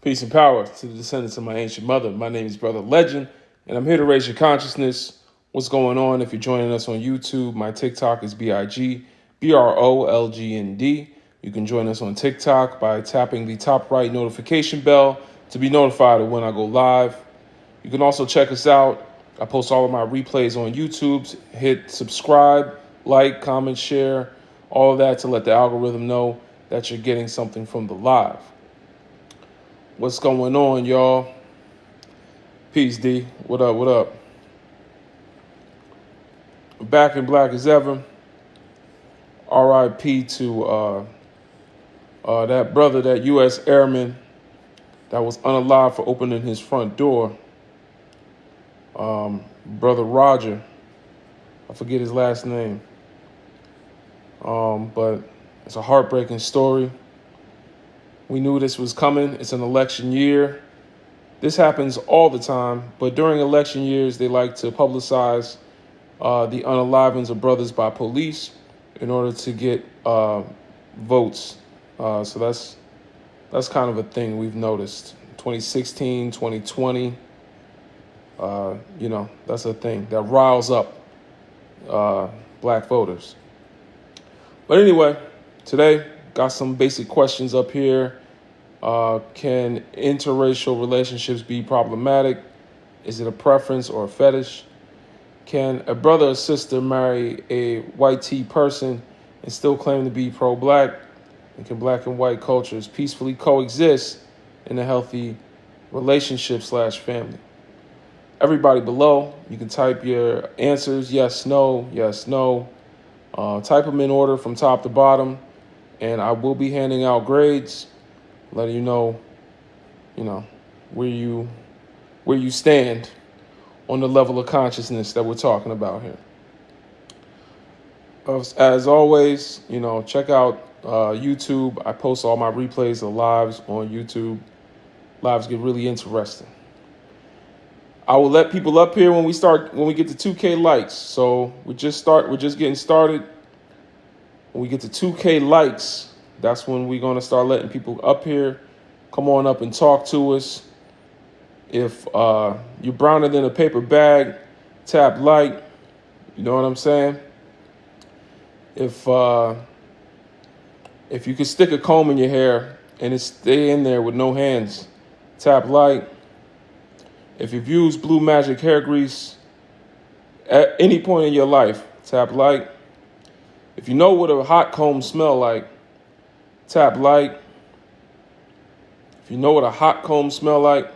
Peace and power to the descendants of my ancient mother. My name is Brother Legend, and I'm here to raise your consciousness. What's going on? If you're joining us on YouTube, my TikTok is BIGBROLGND. You can join us on TikTok by tapping the top right notification bell to be notified of when I go live. You can also check us out. I post all of my replays on YouTube. Hit subscribe, like, comment, share, all of that to let the algorithm know that you're getting something from the live. What's going on, y'all? Peace, D. What up, what up? Back in black as ever. R.I.P. to that brother, that U.S. airman that was unalive for opening his front door. Brother Roger. I forget his last name. But it's a heartbreaking story. We knew this was coming. It's an election year. This happens all the time, but during election years, they like to publicize the unalivings of brothers by police in order to get votes. So that's kind of a thing we've noticed. 2016, 2020, that's a thing that riles up black voters. But anyway, today, got some basic questions up here. Can interracial relationships be problematic? Is it a preference or a fetish? Can a brother or sister marry a white tea person and still claim to be pro-black? And can black and white cultures peacefully coexist in a healthy relationship/family? Everybody below, you can type your answers, yes, no, yes, no. Type them in order from top to bottom, and I will be handing out grades, letting you know where you stand on the level of consciousness that we're talking about here. As always, check out YouTube. I post all my replays of lives on YouTube. Lives get really interesting. I will let people up here when we get to 2K likes. So we're just getting started. When we get to 2K likes, that's when we're going to start letting people up here. Come on up and talk to us. If you're browner than a paper bag, tap like. You know what I'm saying? If you could stick a comb in your hair and it stay in there with no hands, tap like. If you've used Blue Magic hair grease at any point in your life, tap like. If you know what a hot comb smell like, tap like. If you know what a hot comb smell like,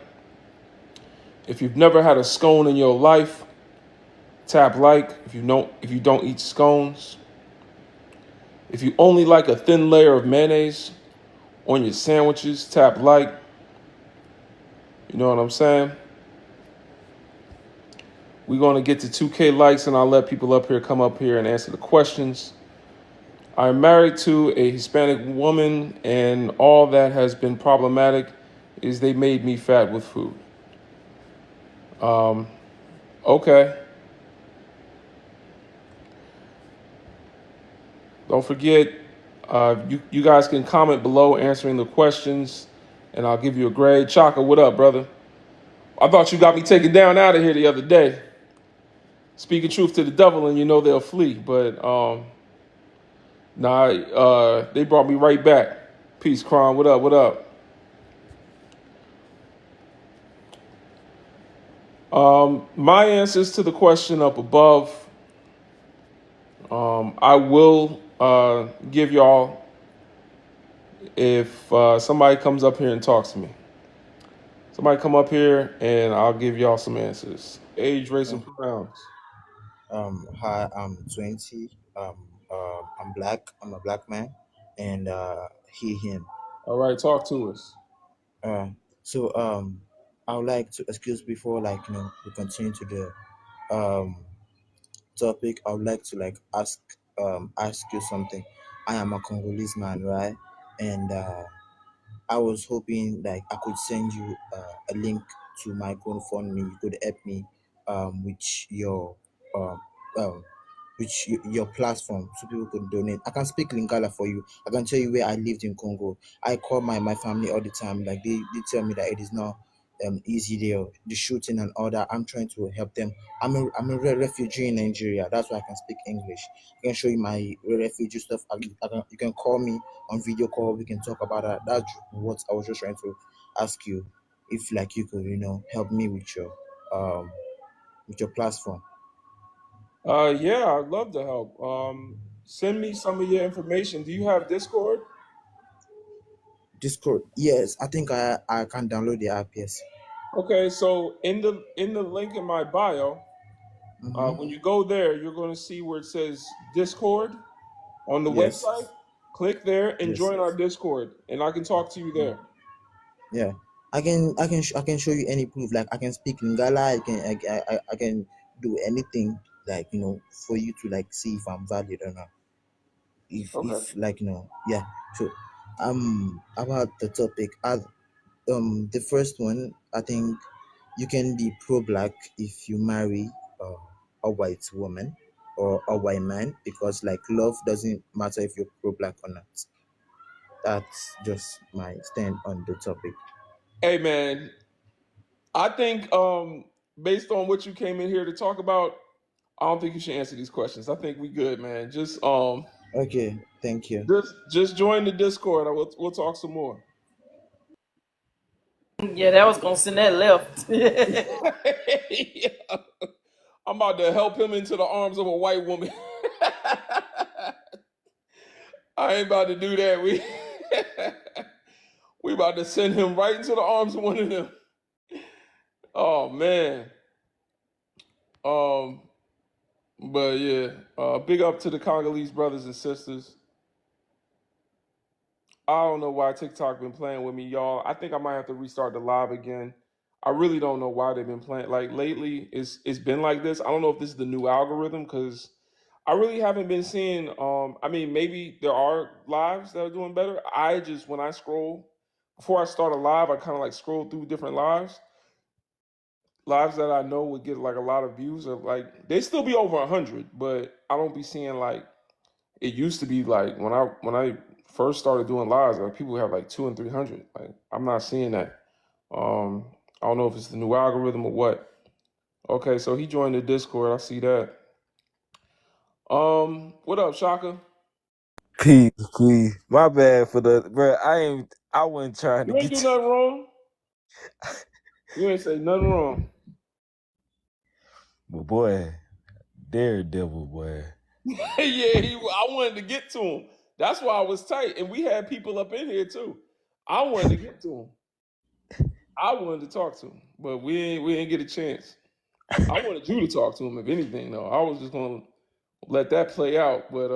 if you've never had a scone in your life, tap like. If you don't eat scones. If you only like a thin layer of mayonnaise on your sandwiches, tap like. You know what I'm saying? We're going to get to 2K likes, and I'll let people up here come up here and answer the questions. I'm married to a Hispanic woman, and all that has been problematic is they made me fat with food. Okay. Don't forget, you guys can comment below answering the questions, and I'll give you a grade. Chaka, what up, brother? I thought you got me taken down out of here the other day. Speaking truth to the devil, and they'll flee. But they brought me right back. Peace, Kron. What up? What up? My answers to the question up above. I will give y'all if somebody comes up here and talks to me. Somebody come up here and I'll give y'all some answers. Age, race, and pronouns. Hi, I'm 20. I'm black. I'm a black man, and he, him. All right, talk to us. Uh, so I would like to excuse before we continue to the topic. I would like to ask you something. I am a Congolese man, right? And I was hoping like I could send you a link to my GoFundMe. You could help me with your um, your platform so people could donate. I can speak Lingala for you. I can tell you where I lived in Congo. I call my family all the time. Like they tell me that it is not easy there, the shooting and all that. I'm trying to help them. I'm a refugee in Nigeria. That's why I can speak English. I can show you my refugee stuff. You can call me on video call. We can talk about that. That's what I was just trying to ask you, if like you could help me with your platform. Yeah, I'd love to help. Send me some of your information. Do you have Discord? Discord. Yes, I think I can download the app. Yes. Okay, so in the link in my bio, Mm-hmm. when you go there, you're going to see where it says Discord on the Yes. website. Click there and Yes. join our Discord, and I can talk to you there. Yeah. I can show you any proof. Like I can speak Lingala. I can do anything. Like for you to like see if I'm valid or not. Okay. If like yeah. So about the topic. The first one, I think you can be pro-black if you marry a white woman or a white man, because like love doesn't matter if you're pro-black or not. That's just my stand on the topic. Hey man, I think based on what you came in here to talk about, I don't think you should answer these questions. I think we good, man. Okay, thank you. Just join the Discord. We'll talk some more. Yeah, that was gonna send that left. Yeah. I'm about to help him into the arms of a white woman. I ain't about to do that. We about to send him right into the arms of one of them. Oh man. Um, but yeah, big up to the Congolese brothers and sisters. I don't know why TikTok been playing with me, y'all. I think I might have to restart the live again. I really don't know why they've been playing. Like lately, it's been like this. I don't know if this is the new algorithm because I really haven't been seeing. I mean, maybe there are lives that are doing better. I just when I scroll before I start a live, I kind of like scroll through different lives that I know would get like a lot of views. Or like they still be over 100, but I don't be seeing like it used to be like when I first started doing lives, like people have like 200 and 300. Like I'm not seeing that. Um, I don't know if it's the new algorithm or what. Okay, so he joined the Discord. I see that. What up, Shaka? Peace, please. My bad for the bro. I wasn't trying to You ain't get do to nothing wrong. You ain't say nothing wrong. but boy, Daredevil, boy. Yeah, I wanted to get to him. That's why I was tight, and we had people up in here too. I wanted to get to him. I wanted to talk to him, but we ain't get a chance. I wanted you to talk to him, if anything, though. I was just gonna let that play out, but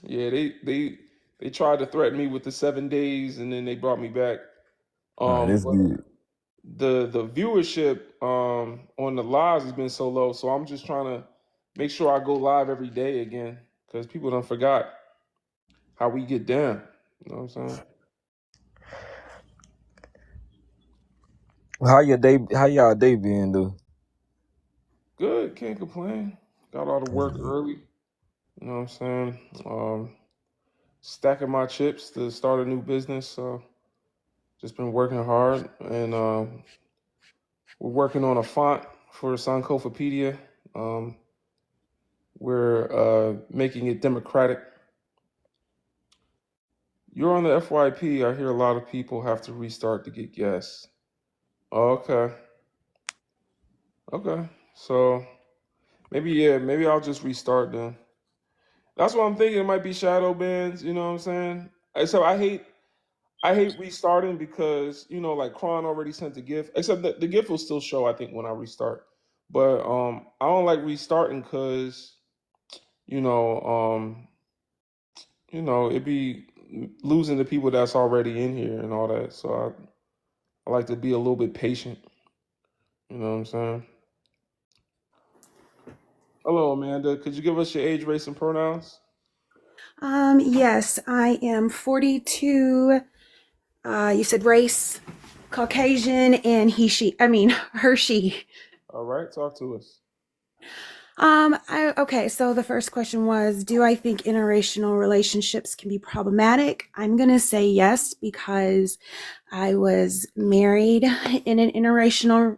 yeah, they tried to threaten me with the 7 days, and then they brought me back. Nah, that's But good. the viewership on the lives has been so low, so I'm just trying to make sure I go live every day again because people don't forgot how we get down. You know what I'm saying? How your day? How y'all day been though? Good, can't complain. Got all the That's work good. early. You know what I'm saying? Stacking my chips to start a new business. So just been working hard, and we're working on a font for Sankofapedia. Um, we're making it democratic. You're on the FYP. I hear a lot of people have to restart to get guests. Okay, okay. So maybe yeah, maybe I'll just restart then. That's what I'm thinking. It might be shadow bans. You know what I'm saying? Except I hate restarting because like Kron already sent the GIF. Except that the GIF will still show, I think, when I restart. But I don't like restarting because you know it be losing the people that's already in here and all that. So I like to be a little bit patient. You know what I'm saying? Hello, Amanda. Could you give us your age, race, and pronouns? Yes, I am 42. You said race, Caucasian, and he, she, I mean, her, she. All right, talk to us. Okay, so the first question was, do I think interracial relationships can be problematic? I'm going to say yes, because I was married in an interracial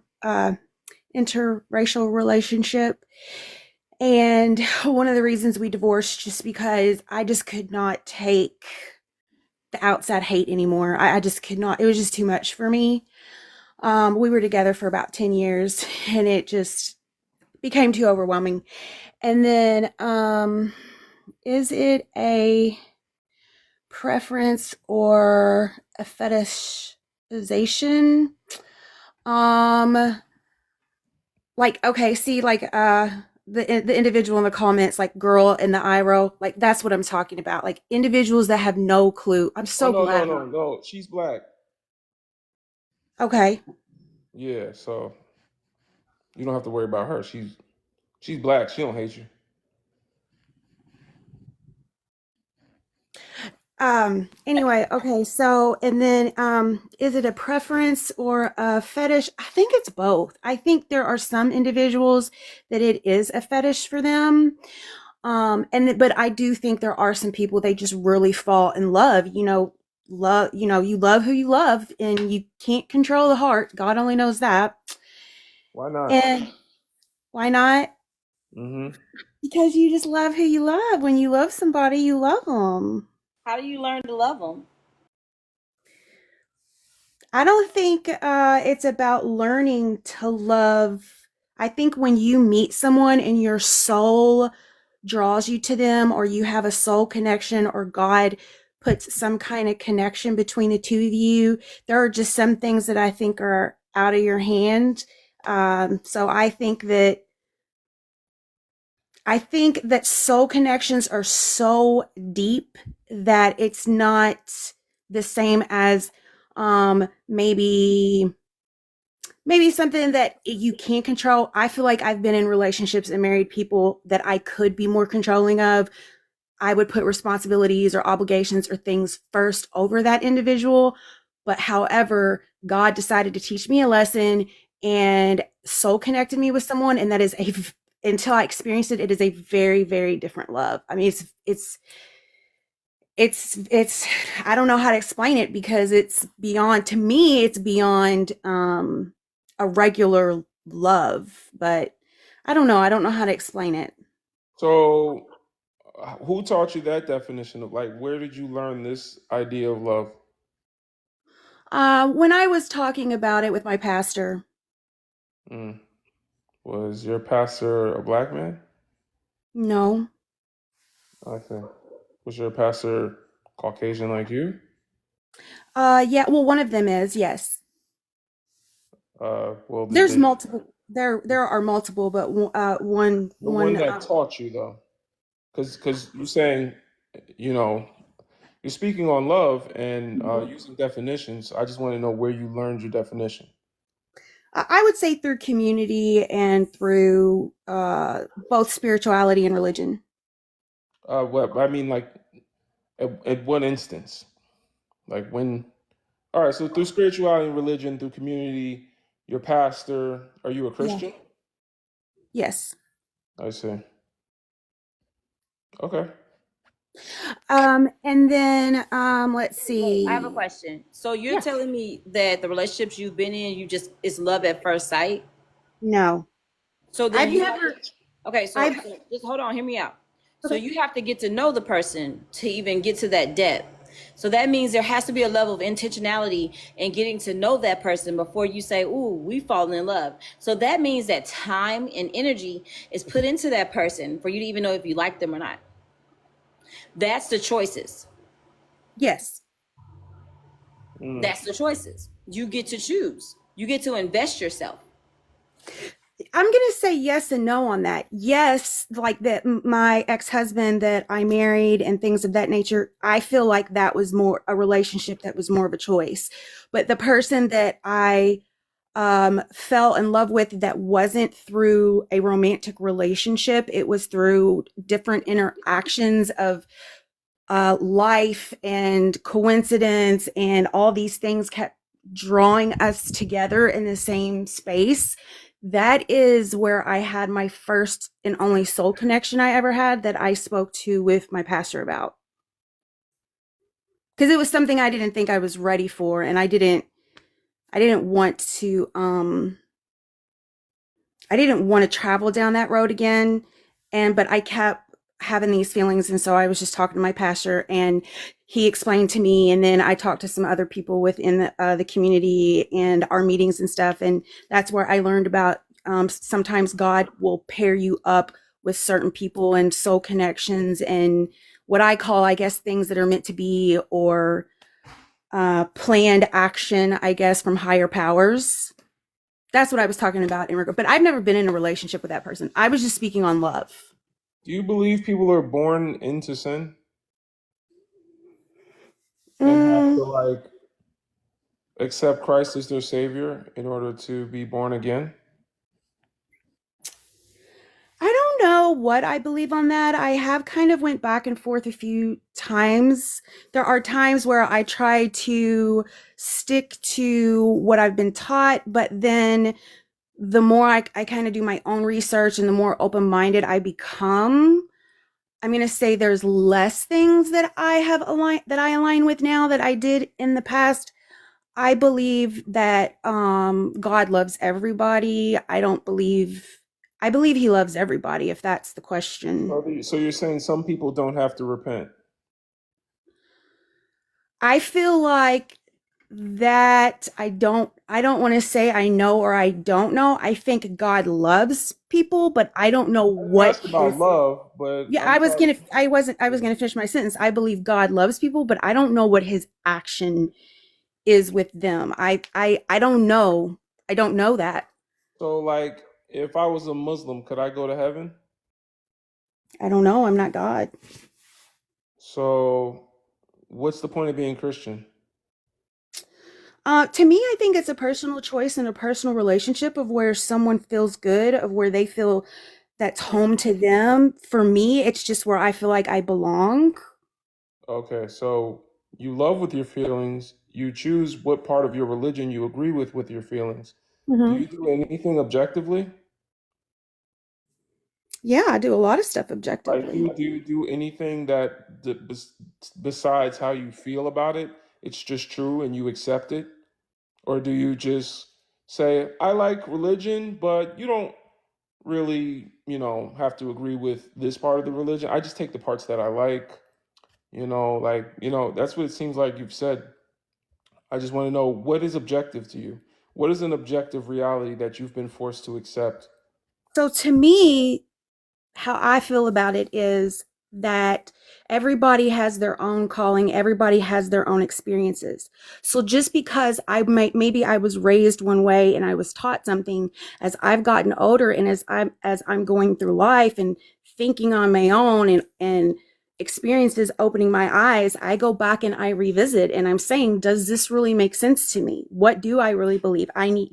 relationship. And one of the reasons we divorced just because I just could not take the outside hate anymore. I just could not, it was just too much for me. We were together for about 10 years and it just became too overwhelming. And then, is it a preference or a fetishization? Um, like, okay, see, like, the individual in the comments, like girl in the eye roll, like that's what I'm talking about. Like individuals that have no clue. I'm Oh so no, no, glad. no, no. She's black. Okay. Yeah, so you don't have to worry about her. She's black. She don't hate you. Anyway, okay, so and then is it a preference or a fetish? I think it's both. I think there are some individuals that it is a fetish for them. But I do think there are some people they just really fall in love, you love who you love and you can't control the heart. God only knows that. Why not? And why not? Mm-hmm. Because you just love who you love. When you love somebody, you love them. How do you learn to love them? I don't think it's about learning to love. I think when you meet someone and your soul draws you to them, or you have a soul connection, or God puts some kind of connection between the two of you, there are just some things that I think are out of your hand. So I think that soul connections are so deep that it's not the same as maybe something that you can't control. I feel like I've been in relationships and married people that I could be more controlling of. I would put responsibilities or obligations or things first over that individual. But however, God decided to teach me a lesson and soul connected me with someone. And that is until I experienced it, it is a very, very different love. I mean, it's I don't know how to explain it because it's beyond, to me it's beyond a regular love, but I don't know how to explain it. So, who taught you that definition of like? Where did you learn this idea of love? When I was talking about it with my pastor. Mm. Was your pastor a black man? No. I see. Was your pastor Caucasian like you? Yeah, well, one of them is, yes. Well, did There's they? multiple, there are multiple, but one The one one that taught you though, because you're saying, you know, you're speaking on love and using definitions. I just want to know where you learned your definition. I would say through community and through both spirituality and religion. What I mean, like, at what instance? Like when? All right, so through spirituality and religion, through community, your pastor. Are you a Yeah. Christian? Yes. I see. Okay. And then let's Wait, I have a see. question. So you're Yeah. telling me that the relationships you've been in, you just it's love at first sight? No. So then I've you have to, never okay, so, I've so just hold on, hear me out. So Okay. you have to get to know the person to even get to that depth. So that means there has to be a level of intentionality in getting to know that person before you say, "Ooh, we fallen in love." So that means that time and energy is put into that person for you to even know if you like them or not. That's the choices. Yes. Mm. That's the choices. You get to choose. You get to invest yourself. I'm going to say yes and no on that. Yes, like that my ex-husband that I married and things of that nature, I feel like that was more a relationship that was more of a choice. But the person that I fell in love with, that wasn't through a romantic relationship, it was through different interactions of life and coincidence, and all these things kept drawing us together in the same space. that is where I had my first and only soul connection I ever had that I spoke to with my pastor about. Because it was something I didn't think I was ready for, and I didn't want to travel down that road again. But I kept having these feelings, and so I was just talking to my pastor, and he explained to me, and then I talked to some other people within the community and our meetings and stuff, and that's where I learned about sometimes God will pair you up with certain people and soul connections and what I call, I guess, things that are meant to be, or planned action, I guess, from higher powers. That's what I was talking about in regard. But I've never been in a relationship with that person. I was just speaking on love. Do you believe people are born into sin and have to like accept Christ as their savior in order to be born again? I don't know what I believe on that. I have kind of went back and forth a few times. There are times where I try to stick to what I've been taught, but then the more I kind of do my own research and the more open-minded I become, I'm going to say there's less things that I align with now that I did in the past. I believe that God loves everybody. I believe he loves everybody, if that's the question. So you're saying some people don't have to repent? I feel like that I don't want to say I know or I don't know. I think God loves people, but I don't know I didn't what ask about his love, but Yeah, I'm trying. I was gonna finish my sentence. I believe God loves people, but I don't know what his action is with them. I don't know. I don't know that. So, like, if I was a Muslim, could I go to heaven? I don't know. I'm not God. So, what's the point of being Christian? To me, I think it's a personal choice and a personal relationship of where someone feels good, of where they feel that's home to them. For me, it's just where I feel like I belong. Okay, so you love with your feelings. You choose what part of your religion you agree with your feelings. Do Hmm. you do anything objectively? Yeah, I do a lot of stuff Like, objectively. do you do anything that besides how you feel about it, it's just true and you accept it? Or do you just say, I like religion, but you don't really, have to agree with this part of the religion. I just take the parts that I like, that's what it seems like you've said. I just want to know, what is objective to you? What is an objective reality that you've been forced to accept? So to me, how I feel about it is that everybody has their own calling, everybody has their own experiences. So just because maybe I was raised one way and I was taught something, as I've gotten older and as I'm going through life and thinking on my own and experiences opening my eyes, I go back and I revisit and I'm saying, does this really make sense to me? What do I really believe? I need,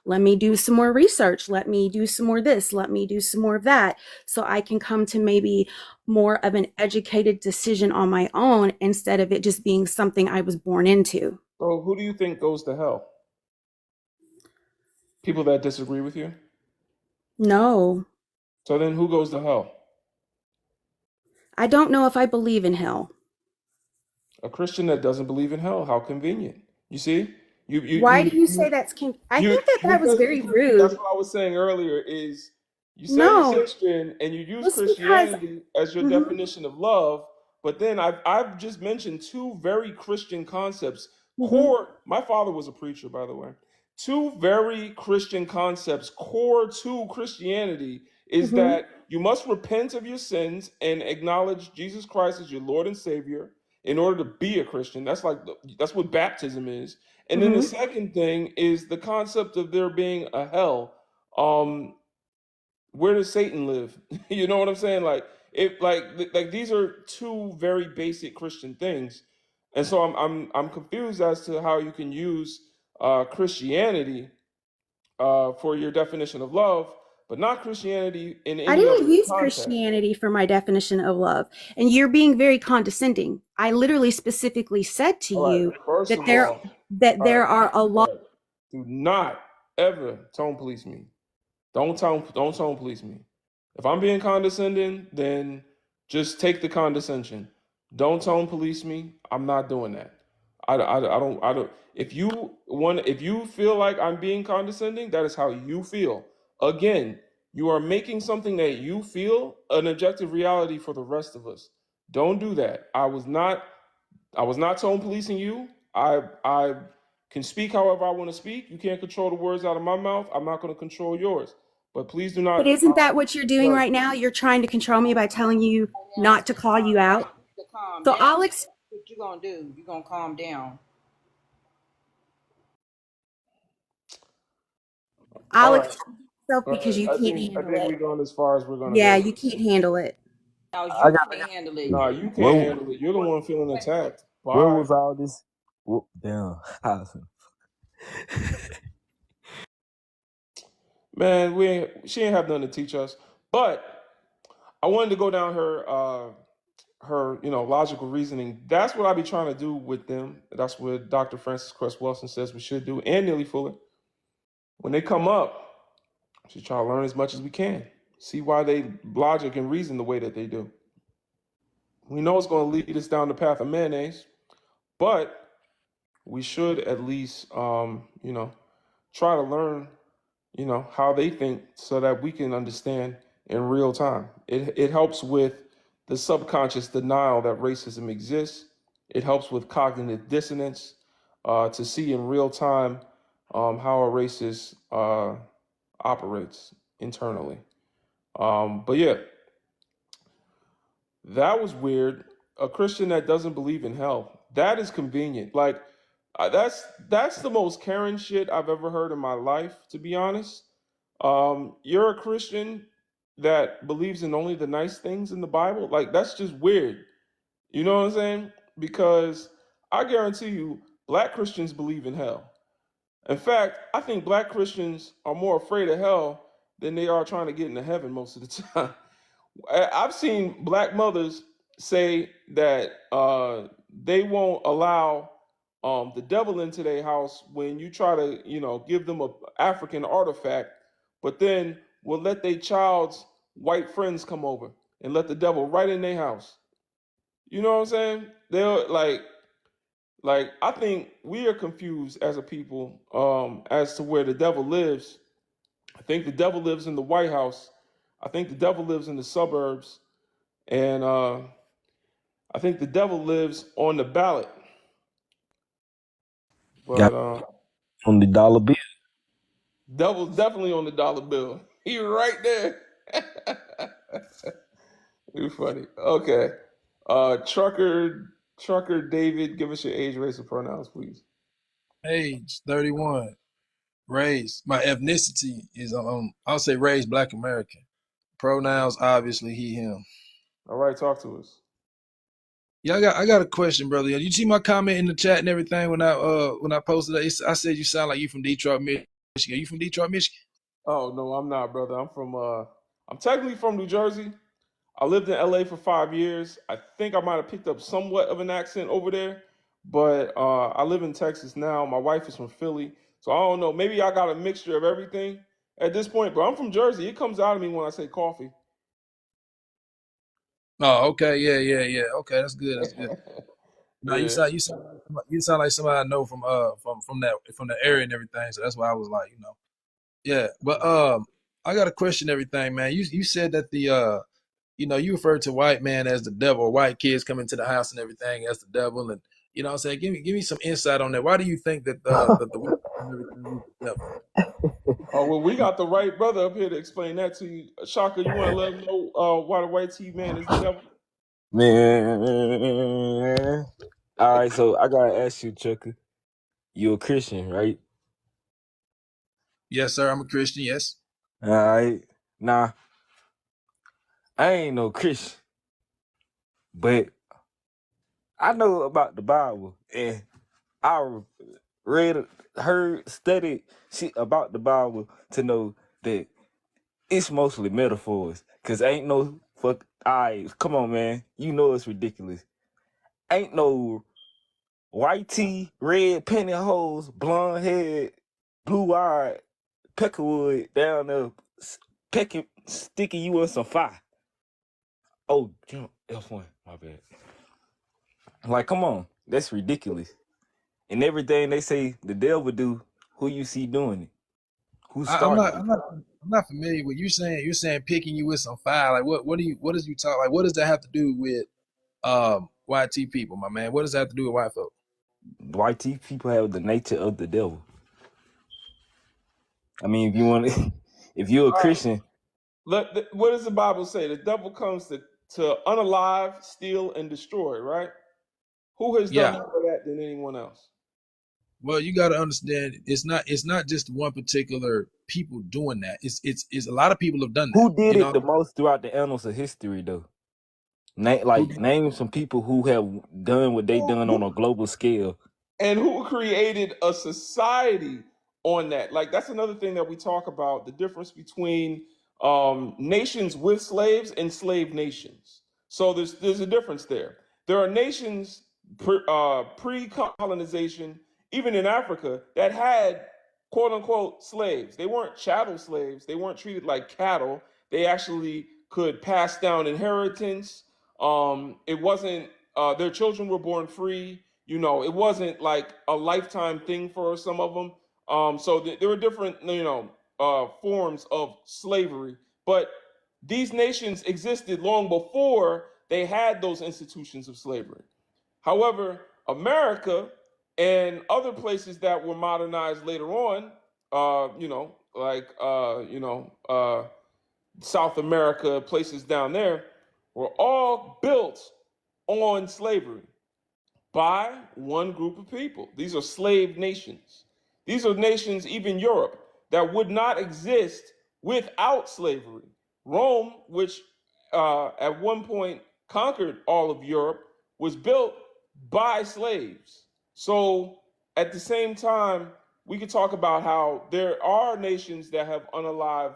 let me do some more research. Let me do some more this. Let me do some more of that, so I can come to maybe more of an educated decision on my own instead of it just being something I was born into. So who do you think goes to hell? People that disagree with you? No, So then who goes to hell? I don't know if I believe in hell. A Christian that doesn't believe in hell. How convenient. You see? You you Why you do you say you that's I You think that that was very because that's rude. what I was saying earlier is you say you're No, Christian and you use just because. Christianity as your Mhm, definition of love, but then I've just mentioned two very Christian concepts. mhm, My father was a preacher, by the way. Two very Christian concepts, core to Christianity, is mhm, that you must repent of your sins and acknowledge Jesus Christ as your Lord and Savior in order to be a Christian. That's what baptism is. And then the mhm. second thing is the concept of there being a hell. Um, where does Satan live? You know what I'm saying? Like these are two very basic Christian things, and so I'm confused as to how you can use Christianity for your definition of love, but not Christianity in I any didn't other use context. Christianity for my definition of love. And you're being very condescending. I literally specifically said to All right. you First that of all, there all right, are a all lot. right. Do not ever tone police me. Don't tone police me. If I'm being condescending, then just take the condescension. Don't tone police me. I'm not doing that. I don't. If you feel like I'm being condescending, that is how you feel. Again, you are making something that you feel an objective reality for the rest of us. Don't do that. I was not tone policing you. I can speak however I want to speak. You can't control the words out of my mouth. I'm not going to control yours. But please do But not. isn't that what you're doing Right. right now? You're trying to control me by telling you Now, not to call you out. to calm So down. Alex, What you gonna do? You gonna calm down? All right. Alex, yourself All because right. you can't I handle think it. we're going as far as we're going to Yeah, go. you can't handle it. No, I you got can't handle it. No, you can't what handle it. You're the one feeling attacked. what Bye. was all this? Damn. Man, she ain't have nothing to teach us. But I wanted to go down her logical reasoning. That's what I be trying to do with them. That's what Dr. Francis Cress Wilson says we should do, and Neely Fuller. When they come up, we should try to learn as much as we can. See why they logic and reason the way that they do. We know it's going to lead us down the path of mayonnaise, but we should at least try to learn how they think so that we can understand in real time. It helps with the subconscious denial that racism exists. It helps with cognitive dissonance to see in real time how a racist operates internally. But yeah, that was weird. A Christian that doesn't believe in hell. That is convenient. Like that's the most Karen shit I've ever heard in my life, to be honest. You're a Christian that believes in only the nice things in the Bible. Like that's just weird. You know what I'm saying? Because I guarantee you, black Christians believe in hell. In fact, I think black Christians are more afraid of hell than they are trying to get into heaven most of the time. I've seen black mothers say that they won't allow the devil into their house when you try to, give them a African artifact, but then will let their child's white friends come over and let the devil right in their house. You know what I'm saying? They're like I think we are confused as a people as to where the devil lives. I think the devil lives in the White House. I think the devil lives in the suburbs. And I think the devil lives on the ballot. Got But on the dollar bill. devil's definitely on the dollar bill. He right there. You're funny. Okay. Trucker David, give us your age, race, and pronouns, please. Age 31. Race. My ethnicity is I'll say race Black American. Pronouns obviously he him. All right, talk to us. Yeah, I got a question, brother. You see my comment in the chat and everything when I posted it. I said you sound like you from Detroit, Michigan. You from Detroit, Michigan? Oh no, I'm not, brother. I'm technically from New Jersey. I lived in LA for 5 years. I think I might have picked up somewhat of an accent over there, but I live in Texas now. My wife is from Philly, so I don't know. Maybe I got a mixture of everything at this point, but I'm from Jersey. It comes out of me when I say coffee. Oh, okay, yeah. Okay, that's good. That's good. No, Yeah. you sound like somebody I know from the area and everything. So that's why I was like, yeah. But I got a question. Everything, man. You said that you referred to white man as the devil, or white kids coming to the house and everything as the devil, and what I'm saying, give me some insight on that. Why do you think that the white and everything is the devil? Oh well, we got the right brother up here to explain that to you. Shaka, you want to let him know why the white tea man is the devil? Man. All right, so I gotta ask you, Chucker. You a Christian, right? Yes, sir. I'm a Christian. Yes. All right. Nah, I ain't no Christian, but I know about the Bible, and I read, heard, studied shit about the Bible to know that it's mostly metaphors. Cause ain't no fuck. Alright, come on, man. You know it's ridiculous. Ain't no white tee, red pantyhose, blonde head, blue eyed, peckerwood down there sticking you in some fire. Oh, damn, F1, my bad. Like, come on, that's ridiculous. And everything they say the devil do, who you see doing it? Who I'm started not it? I'm not familiar with you saying. You're saying picking you with some fire. Like what does you talk like? What does that have to do with YT people, my man? What does that have to do with white folk? YT people have the nature of the devil. I mean, if you want to, if you're a All right. Christian, What does the Bible say? The devil comes to unalive, steal, and destroy, right? Who has done Yeah. more of that than anyone else? Well, you got to understand, it's not just one particular people doing that. It's a lot of people have done that. who did You it know, the most throughout the annals of history, though? who Name some people who have done what they done on a global scale. And who created a society on that? Like, that's another thing that we talk about, the difference between nations with slaves and slave nations. So there's a difference there. There are nations pre-colonization, even in Africa, that had quote unquote slaves. They weren't chattel slaves. They weren't treated like cattle. They actually could pass down inheritance. It wasn't their children were born free. You know, it wasn't like a lifetime thing for some of them. So there were different, forms of slavery, but these nations existed long before they had those institutions of slavery. However, America and other places that were modernized later on, South America, places down there, were all built on slavery by one group of people. These are slave nations. These are nations, even Europe, that would not exist without slavery. Rome, which at one point conquered all of Europe, was built by slaves. So at the same time, we could talk about how there are nations that have unalived,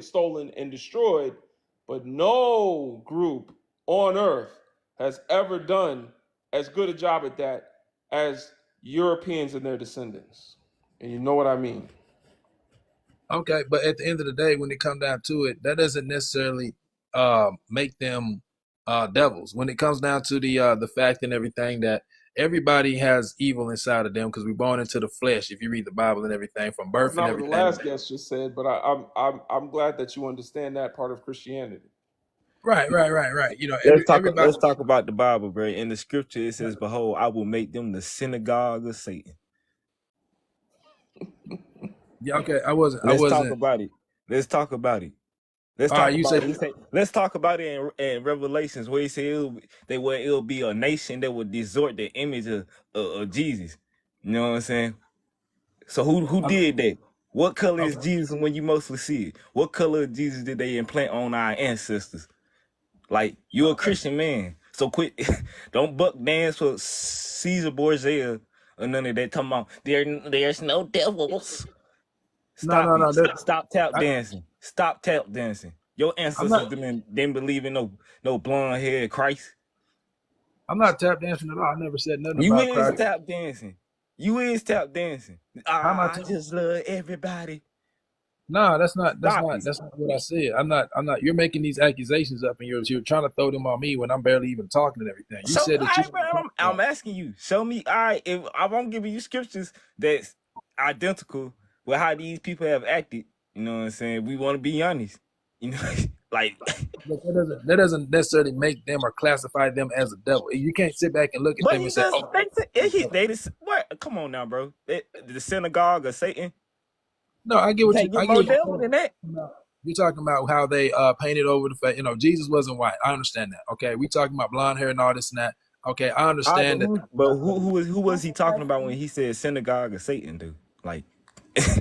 stolen, and destroyed, but no group on earth has ever done as good a job at that as Europeans and their descendants. And you know what I mean. Okay, but at the end of the day, when it comes down to it, that doesn't necessarily make them devils. When it comes down to the fact and everything that everybody has evil inside of them because we're born into the flesh. If you read the Bible and everything from That's birth and not what the everything. last guest just said, but I'm glad that you understand that part of Christianity. Right. You know, everybody. Let's talk about the Bible, bro. In the scripture, it says, "Behold, I will make them the synagogue of Satan." Yeah, okay. I wasn't. Let's talk about it. Let's talk about it. Let's All talk right. You about said. it. Let's talk about it in Revelations, where he said it'll be a nation that will distort the image of Jesus. You know what I'm saying? So who did that? What color is Okay. Jesus when you mostly see it? What color of Jesus did they implant on our ancestors? Like, you're a Okay. Christian man, so quit. Don't buck dance for Caesar Borgia or none of that. Talking about there's no devils. Stop it. No. Stop tap I, dancing. Stop tap dancing. Your I'm ancestors not. didn't believe in no blonde haired Christ. I'm not tap dancing at all. I never said nothing You about is Christ. tap dancing. You is tap dancing. How am I I tap? just love everybody. No, that's not. Stop it. That's not what I said. I'm not. You're making these accusations up, and you're trying to throw them on me when I'm barely even talking and everything. You So, said that you. I'm asking you, show me. All right, if I won't give you scriptures that's identical with how these people have acted, you know what I'm saying? We want to be honest, you know, like. But that doesn't necessarily make them or classify them as a devil. You can't sit back and look at But them and he say, just "Oh, they just what? Come on now, bro. The synagogue of Satan. no." I get You what you. can't I get get more what you're devil saying. than that. You're talking about how they painted over the face. You know, Jesus wasn't white. I understand that. Okay, we talking about blonde hair and all this and that. Okay, I All right, understand that. but who was he talking about when he said synagogue of Satan, dude? Like,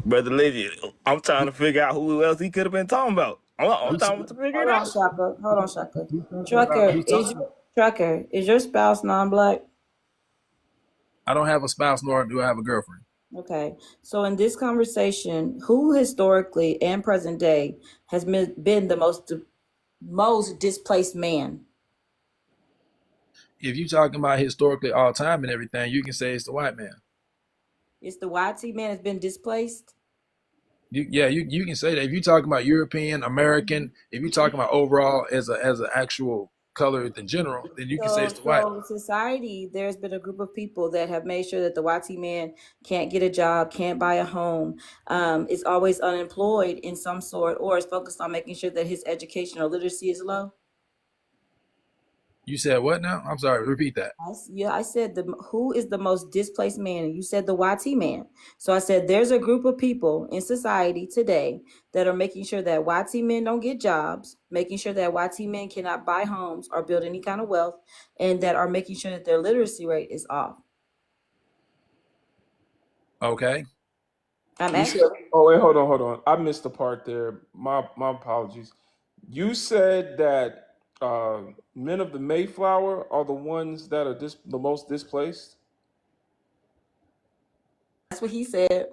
brother Legend, I'm trying to figure out who else he could have been talking about. I'm He's, trying to figure it Hold on, out. Shaka. Hold on, Shaka. he's talking about. Trucker, He's talking about. Is your spouse non-black? I don't have a spouse, nor do I have a girlfriend. Okay. So in this conversation, who historically and present day has been the most displaced man? If you're talking about historically all time and everything, you can say it's the white man. It's the YT man has been displaced. You can say that. If you're talking about European, American, if you're talking about overall as an actual color in general, then you can say it's the white. So society, there's been a group of people that have made sure that the YT man can't get a job, can't buy a home, is always unemployed in some sort, or is focused on making sure that his education or literacy is low. You said what now? I'm sorry, repeat that. I said who is the most displaced man, and you said the YT man. So I said there's a group of people in society today that are making sure that YT men don't get jobs, making sure that YT men cannot buy homes or build any kind of wealth, and that are making sure that their literacy rate is off. Okay. I'm You actually said, oh wait, hold on. I missed the part there. My apologies. You said that men of the Mayflower are the ones that are the most displaced. that's what he said.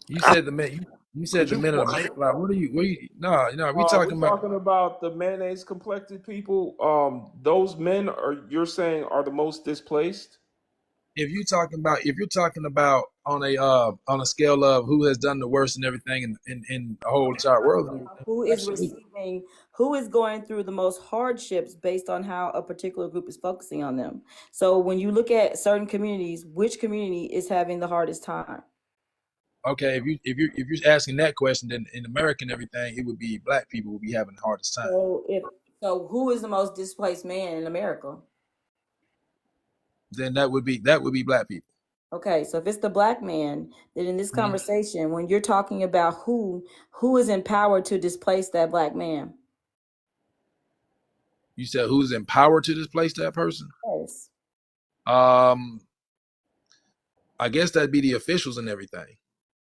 You said the men. You said Could the you? men of the Mayflower. What are you? What are you? No, we We're talking about. talking about the mayonnaise complected people. Those men are you're saying are the most displaced. If you're talking about on a scale of who has done the worst and everything in the whole entire world and everything, Who is absolutely. receiving, who is going through the most hardships based on how a particular group is focusing on them. So when you look at certain communities, which community is having the hardest time? Okay, if you're asking that question, then in America and everything, it would be black people would be having the hardest time. So who is the most displaced man in America? Then that would be black people. Okay, so if it's the black man, then in this Mhm. conversation, when you're talking about who is empowered to displace that black man? You said who's empowered to displace that person? Yes. Um, I guess that'd be the officials and everything.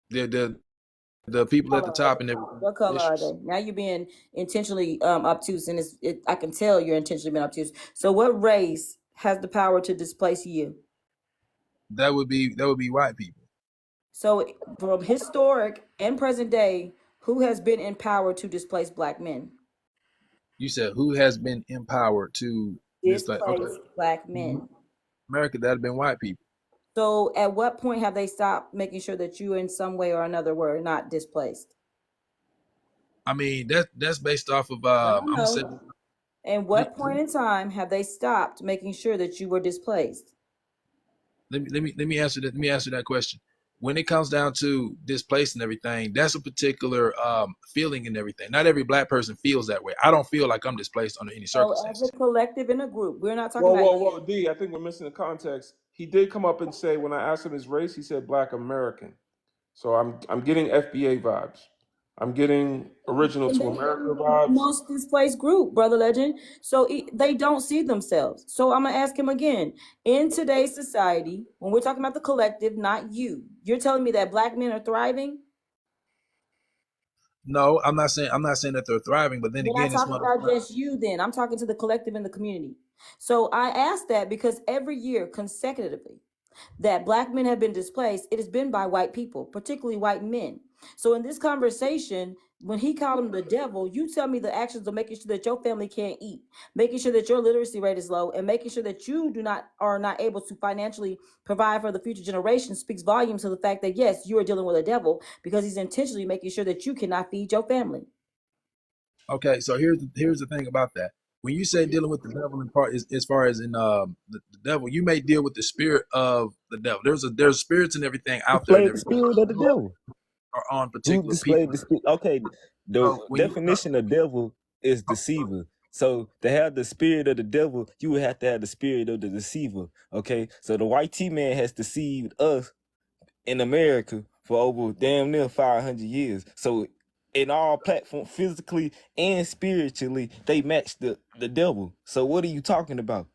The people at the top and everything. What color are Officials. they? Now you're being intentionally obtuse, and I can tell you're intentionally being obtuse. So what race has the power to displace you? That would be white people. So from historic and present day, who has been empowered to displace black men? You said who has been empowered to displace? Okay, Displace black men. America, that'd have been white people. So at what point have they stopped making sure that you in some way or another were not displaced? I mean, that's based off of I I'm gonna say. know. And what point in time have they stopped making sure that you were displaced? Let me answer that. Let me answer that question. When it comes down to displacing everything, that's a particular feeling and everything. Not every black person feels that way. I don't feel like I'm displaced under any So as a circumstances. collective in a group, we're not talking Whoa, about whoa, you. whoa, D. I think we're missing the context. He did come up and say when I asked him his race, he said Black American. So I'm getting FBA vibes. I'm getting original And to they America the vibes. most displaced group, brother legend. So they don't see themselves. So I'm gonna ask him again. In today's society, when we're talking about the collective, not you, you're telling me that black men are thriving. No, I'm not saying that they're thriving, but then We're not again, it's talking one. about just you then. I'm talking to the collective in the community. So I asked that because every year consecutively that black men have been displaced, it has been by white people, particularly white men. So in this conversation, when he called him the devil, you tell me the actions of making sure that your family can't eat, making sure that your literacy rate is low, and making sure that you are not able to financially provide for the future generation speaks volumes to the fact that yes, you are dealing with a devil because he's intentionally making sure that you cannot feed your family. Okay, so here's the thing about that. When you say dealing with the devil in part, as far as in the devil, you may deal with the spirit of the devil. There's spirits and everything out there and Displayed the everything spirit of the devil. are on Who particular people. displayed the spirit? Okay, the So when you definition of devil is deceiver. So to have the spirit of the devil, you would have to have the spirit of the deceiver. Okay, so the white T man has deceived us in America for over damn near 500 years. So in all platforms, physically and spiritually, they match the devil. So what are you talking about?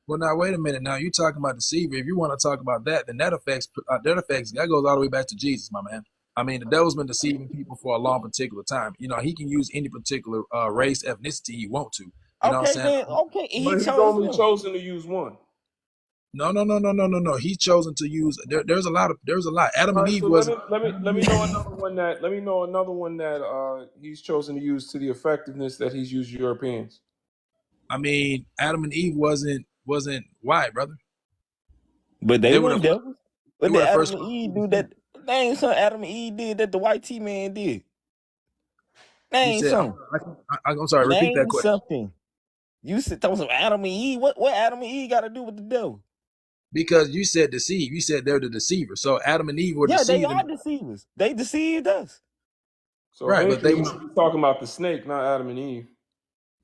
Well, now wait a minute. Now you're talking about deceiver. If you want to talk about that, then that goes all the way back to Jesus, my man. I mean, the devil's been deceiving people for a long particular time. You know, he can use any particular race, ethnicity he want to. You know what I'm Okay, saying? then okay, he But he's chose only them. chosen to use one. No, no, no, no, no, no, no. He's chosen to use. There's a lot. Adam All and right, Eve so wasn't. let me know another one that he's chosen to use to the effectiveness that he's used Europeans. I mean, Adam and Eve wasn't white, brother. But they They were weren't the devils. they What were did the Adam first. and Eve do that? Name something Adam and Eve did that the white T man did. You Name said, something. I'm sorry, repeat that Name question. something. You said talking some Adam and Eve. What Adam and Eve got to do with the devil? Because you said deceive. You said they're the deceiver. So Adam and Eve were Yeah, they deceived. are deceivers. They deceived us. So Right, but they basically, were he's talking about the snake, not Adam and Eve.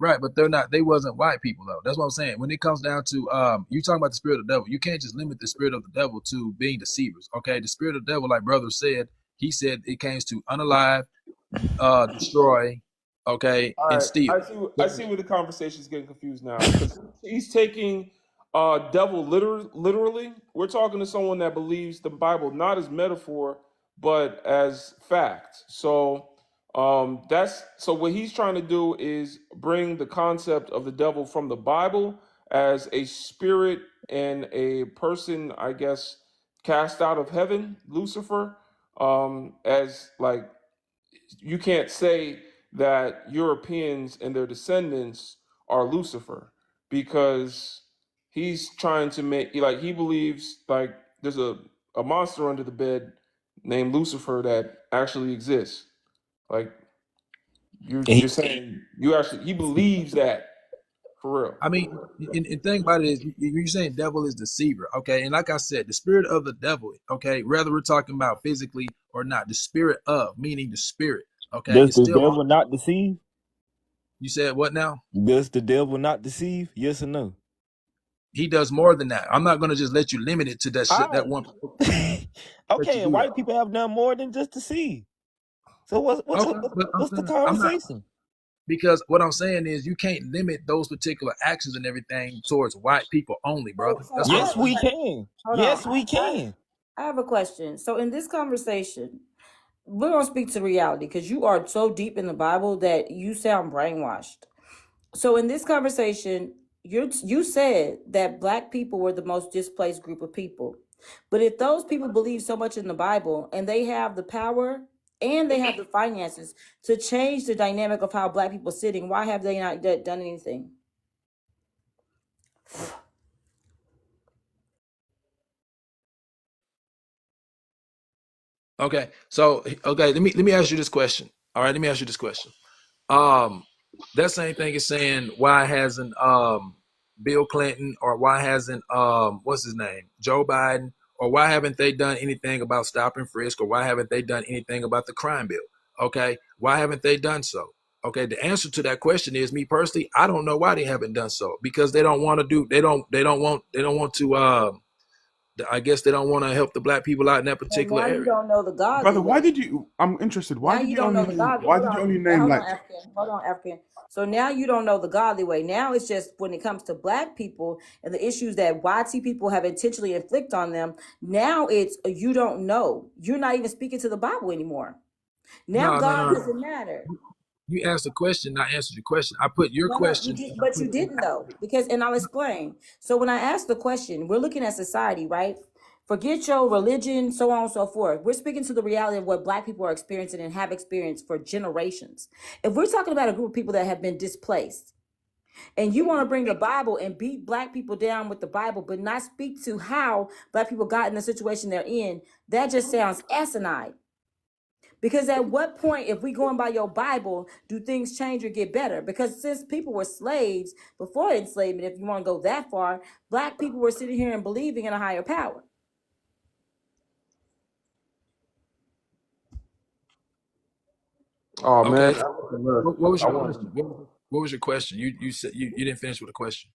right, but they're not. They wasn't white people though. That's what I'm saying. When it comes down to you talking about the spirit of the devil, you can't just limit the spirit of the devil to being deceivers. Okay, the spirit of the devil, like brother said, he said it came to unalive, destroy, okay, All and right, steal. I see where the conversation's getting confused now because he's taking devil literally. We're talking to someone that believes the Bible not as metaphor but as fact. So that's so what he's trying to do is bring the concept of the devil from the Bible as a spirit and a person, I guess, cast out of heaven, Lucifer, as like you can't say that Europeans and their descendants are Lucifer because he's trying to make like he believes like there's a monster under the bed named Lucifer that actually exists. Like you're saying you actually he believes that for real. I mean, and thing about it is, you're saying devil is deceiver, okay? And like I said, the spirit of the devil, okay, whether we're talking about physically or not, the spirit of, meaning the spirit, okay, Does it's the still, devil not deceive? you said what now? Does the devil not deceive? Yes or no? He does more than that. I'm not going to just let you limit it to that shit, that All one. right. Let Okay, you and do that. white people have done more than just deceive. So Okay, but I'm what's the saying, I'm not, conversation? because what I'm saying is you can't limit those particular actions and everything towards white people only, brother. So That's what I'm Yes, saying. we can. hold on. Yes, we can. I have a question. So in this conversation, we're gonna speak to reality because you are so deep in the Bible that you sound brainwashed. So in this conversation, you said that black people were the most displaced group of people. But if those people believe so much in the Bible and they have the power and they have the finances to change the dynamic of how black people are sitting, why have they not done anything? Okay, so okay, let me ask you this question. All right, let me ask you this question. Um, that same thing is saying why hasn't Bill Clinton or why hasn't what's his name Joe Biden or why haven't they done anything about stop and frisk or why haven't they done anything about the crime bill? Okay, why haven't they done so? Okay, the answer to that question is me personally. I don't know why they haven't done so because they don't want to do. They don't want to. I guess they don't want to help the black people out in that Well, particular now you area. don't know the godly Brother, why way. did you? I'm interested. Why Now did you you don't know only the name? godly. Why did you only name Hold on, like? African. Hold on, African. So now you don't know the godly way. Now it's just when it comes to black people and the issues that YT people have intentionally inflict on them. Now it's you don't know. You're not even speaking to the Bible anymore. Now No, no, God no. doesn't matter. You asked a question, I answered your question. I put your No, you question. did, but you didn't though, because and I'll explain. So when I asked the question, we're looking at society, right? Forget your religion, so on and so forth. We're speaking to the reality of what black people are experiencing and have experienced for generations. If we're talking about a group of people that have been displaced, and you want to bring the Bible and beat black people down with the Bible, but not speak to how black people got in the situation they're in, that just sounds asinine. Because at what point, if we going by your Bible, do things change or get better? Because since people were slaves before enslavement, if you want to go that far, black people were sitting here and believing in a higher power. Oh man, Okay. look, What was I your want. question? What was your question? You said you didn't finish with a question.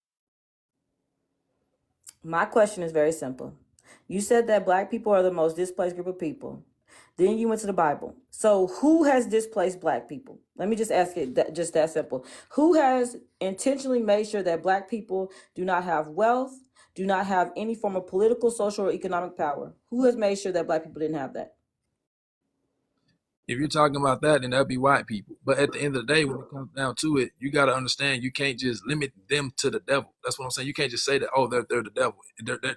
My question is very simple. You said that black people are the most displaced group of people. Then you went to the Bible. So who has displaced black people? Let me just ask it just that simple. Who has intentionally made sure that black people do not have wealth, do not have any form of political, social, or economic power? Who has made sure that black people didn't have that? If you're talking about that, then that'd be white people. But at the end of the day, when it comes down to it, you got to understand you can't just limit them to the devil. That's what I'm saying. You can't just say that, oh, they're the devil.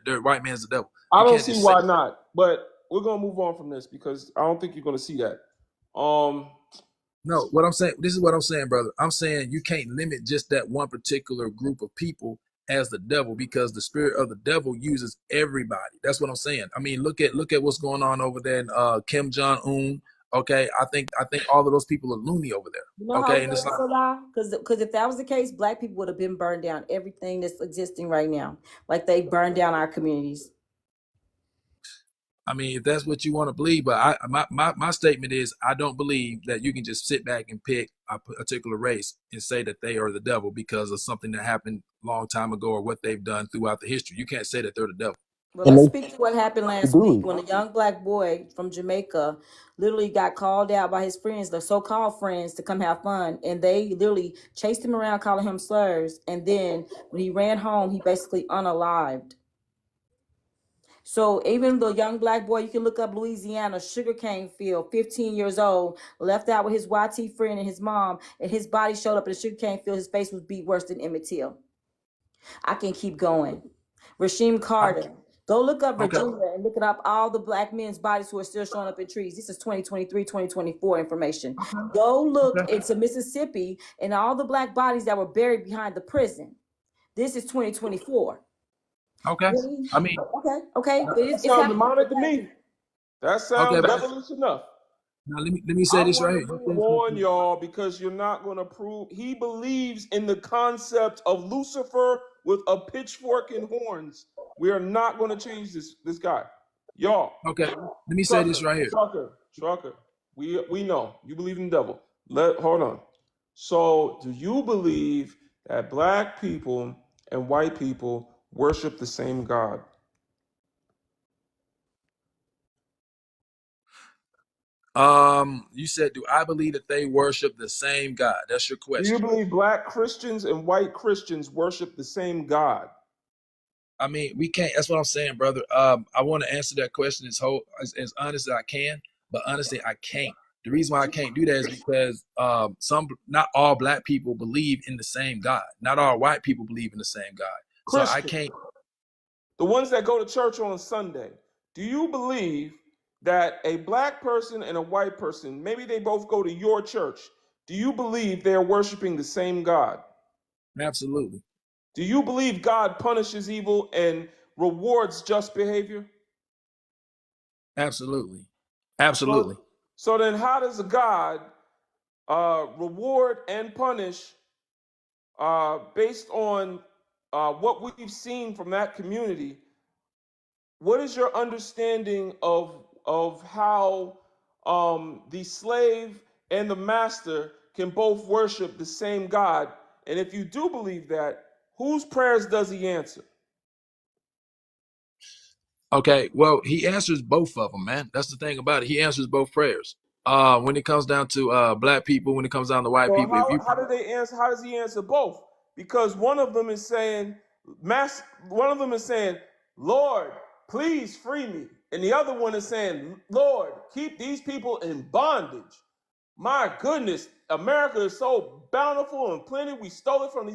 They're white man's the devil. I You don't can't see just say why not, but we're gonna move on from this because I don't think you're gonna see that. Um, no. What I'm saying, this is what I'm saying, brother. I'm saying you can't limit just that one particular group of people as the devil, because the spirit of the devil uses everybody. That's what I'm saying. I mean, look at what's going on over there in Kim Jong-un. Okay, I think all of those people are loony over there. You know how Okay, and it's like, because if that was the case, black people would have been burned down. Everything that's existing right now, like they burned down our communities. I mean, if that's what you want to believe, but my statement is, I don't believe that you can just sit back and pick a particular race and say that they are the devil because of something that happened a long time ago or what they've done throughout the history. You can't say that they're the devil. Well, let's speak to what happened last week when a young black boy from Jamaica literally got called out by his friends, the so-called friends, to come have fun. And they literally chased him around calling him slurs. And then when he ran home, he basically unalived. So even the young black boy, you can look up Louisiana, sugarcane field, 15 years old, left out with his YT friend and his mom, and his body showed up in the sugarcane field. His face was beat worse than Emmett Till. I can keep going. Rasheem Carter. Go look up Virginia and look up all the black men's bodies who are still showing up in trees. This is 2023, 2024 information. Go look into Mississippi and all the black bodies that were buried behind the prison. This is 2024. Okay. I mean, okay. That sounds demonic to me. That sounds devilish enough. Now let me say this right here. Warn y'all, because you're not going to prove. He believes in the concept of Lucifer with a pitchfork and horns. We are not going to change this guy, y'all. Okay, let me say this right here. Trucker. We know you believe in the devil. Hold on. So, do you believe that black people and white people worship the same God? You said, do I believe that they worship the same God? That's your question. Do you believe black Christians and white Christians worship the same God? I mean, we can't. That's what I'm saying, brother. I want to answer that question as honest as I can, but honestly, I can't. The reason why I can't do that is because not all black people believe in the same God. Not all white people believe in the same God. So I can't. The ones that go to church on Sunday, do you believe that a black person and a white person, maybe they both go to your church, do you believe they're worshiping the same God? Absolutely. Do you believe God punishes evil and rewards just behavior? Absolutely. Absolutely. So then how does a God reward and punish based on what we've seen from that community? What is your understanding of how the slave and the master can both worship the same God? And if you do believe that, whose prayers does he answer? Okay, well, he answers both of them, man. That's the thing about it. He answers both prayers. When it comes down to black people, when it comes down to white people, how do they answer? How does he answer both? Because one of them is saying, Lord, please free me. And the other one is saying, Lord, keep these people in bondage. My goodness, America is so bountiful and plenty. We stole it from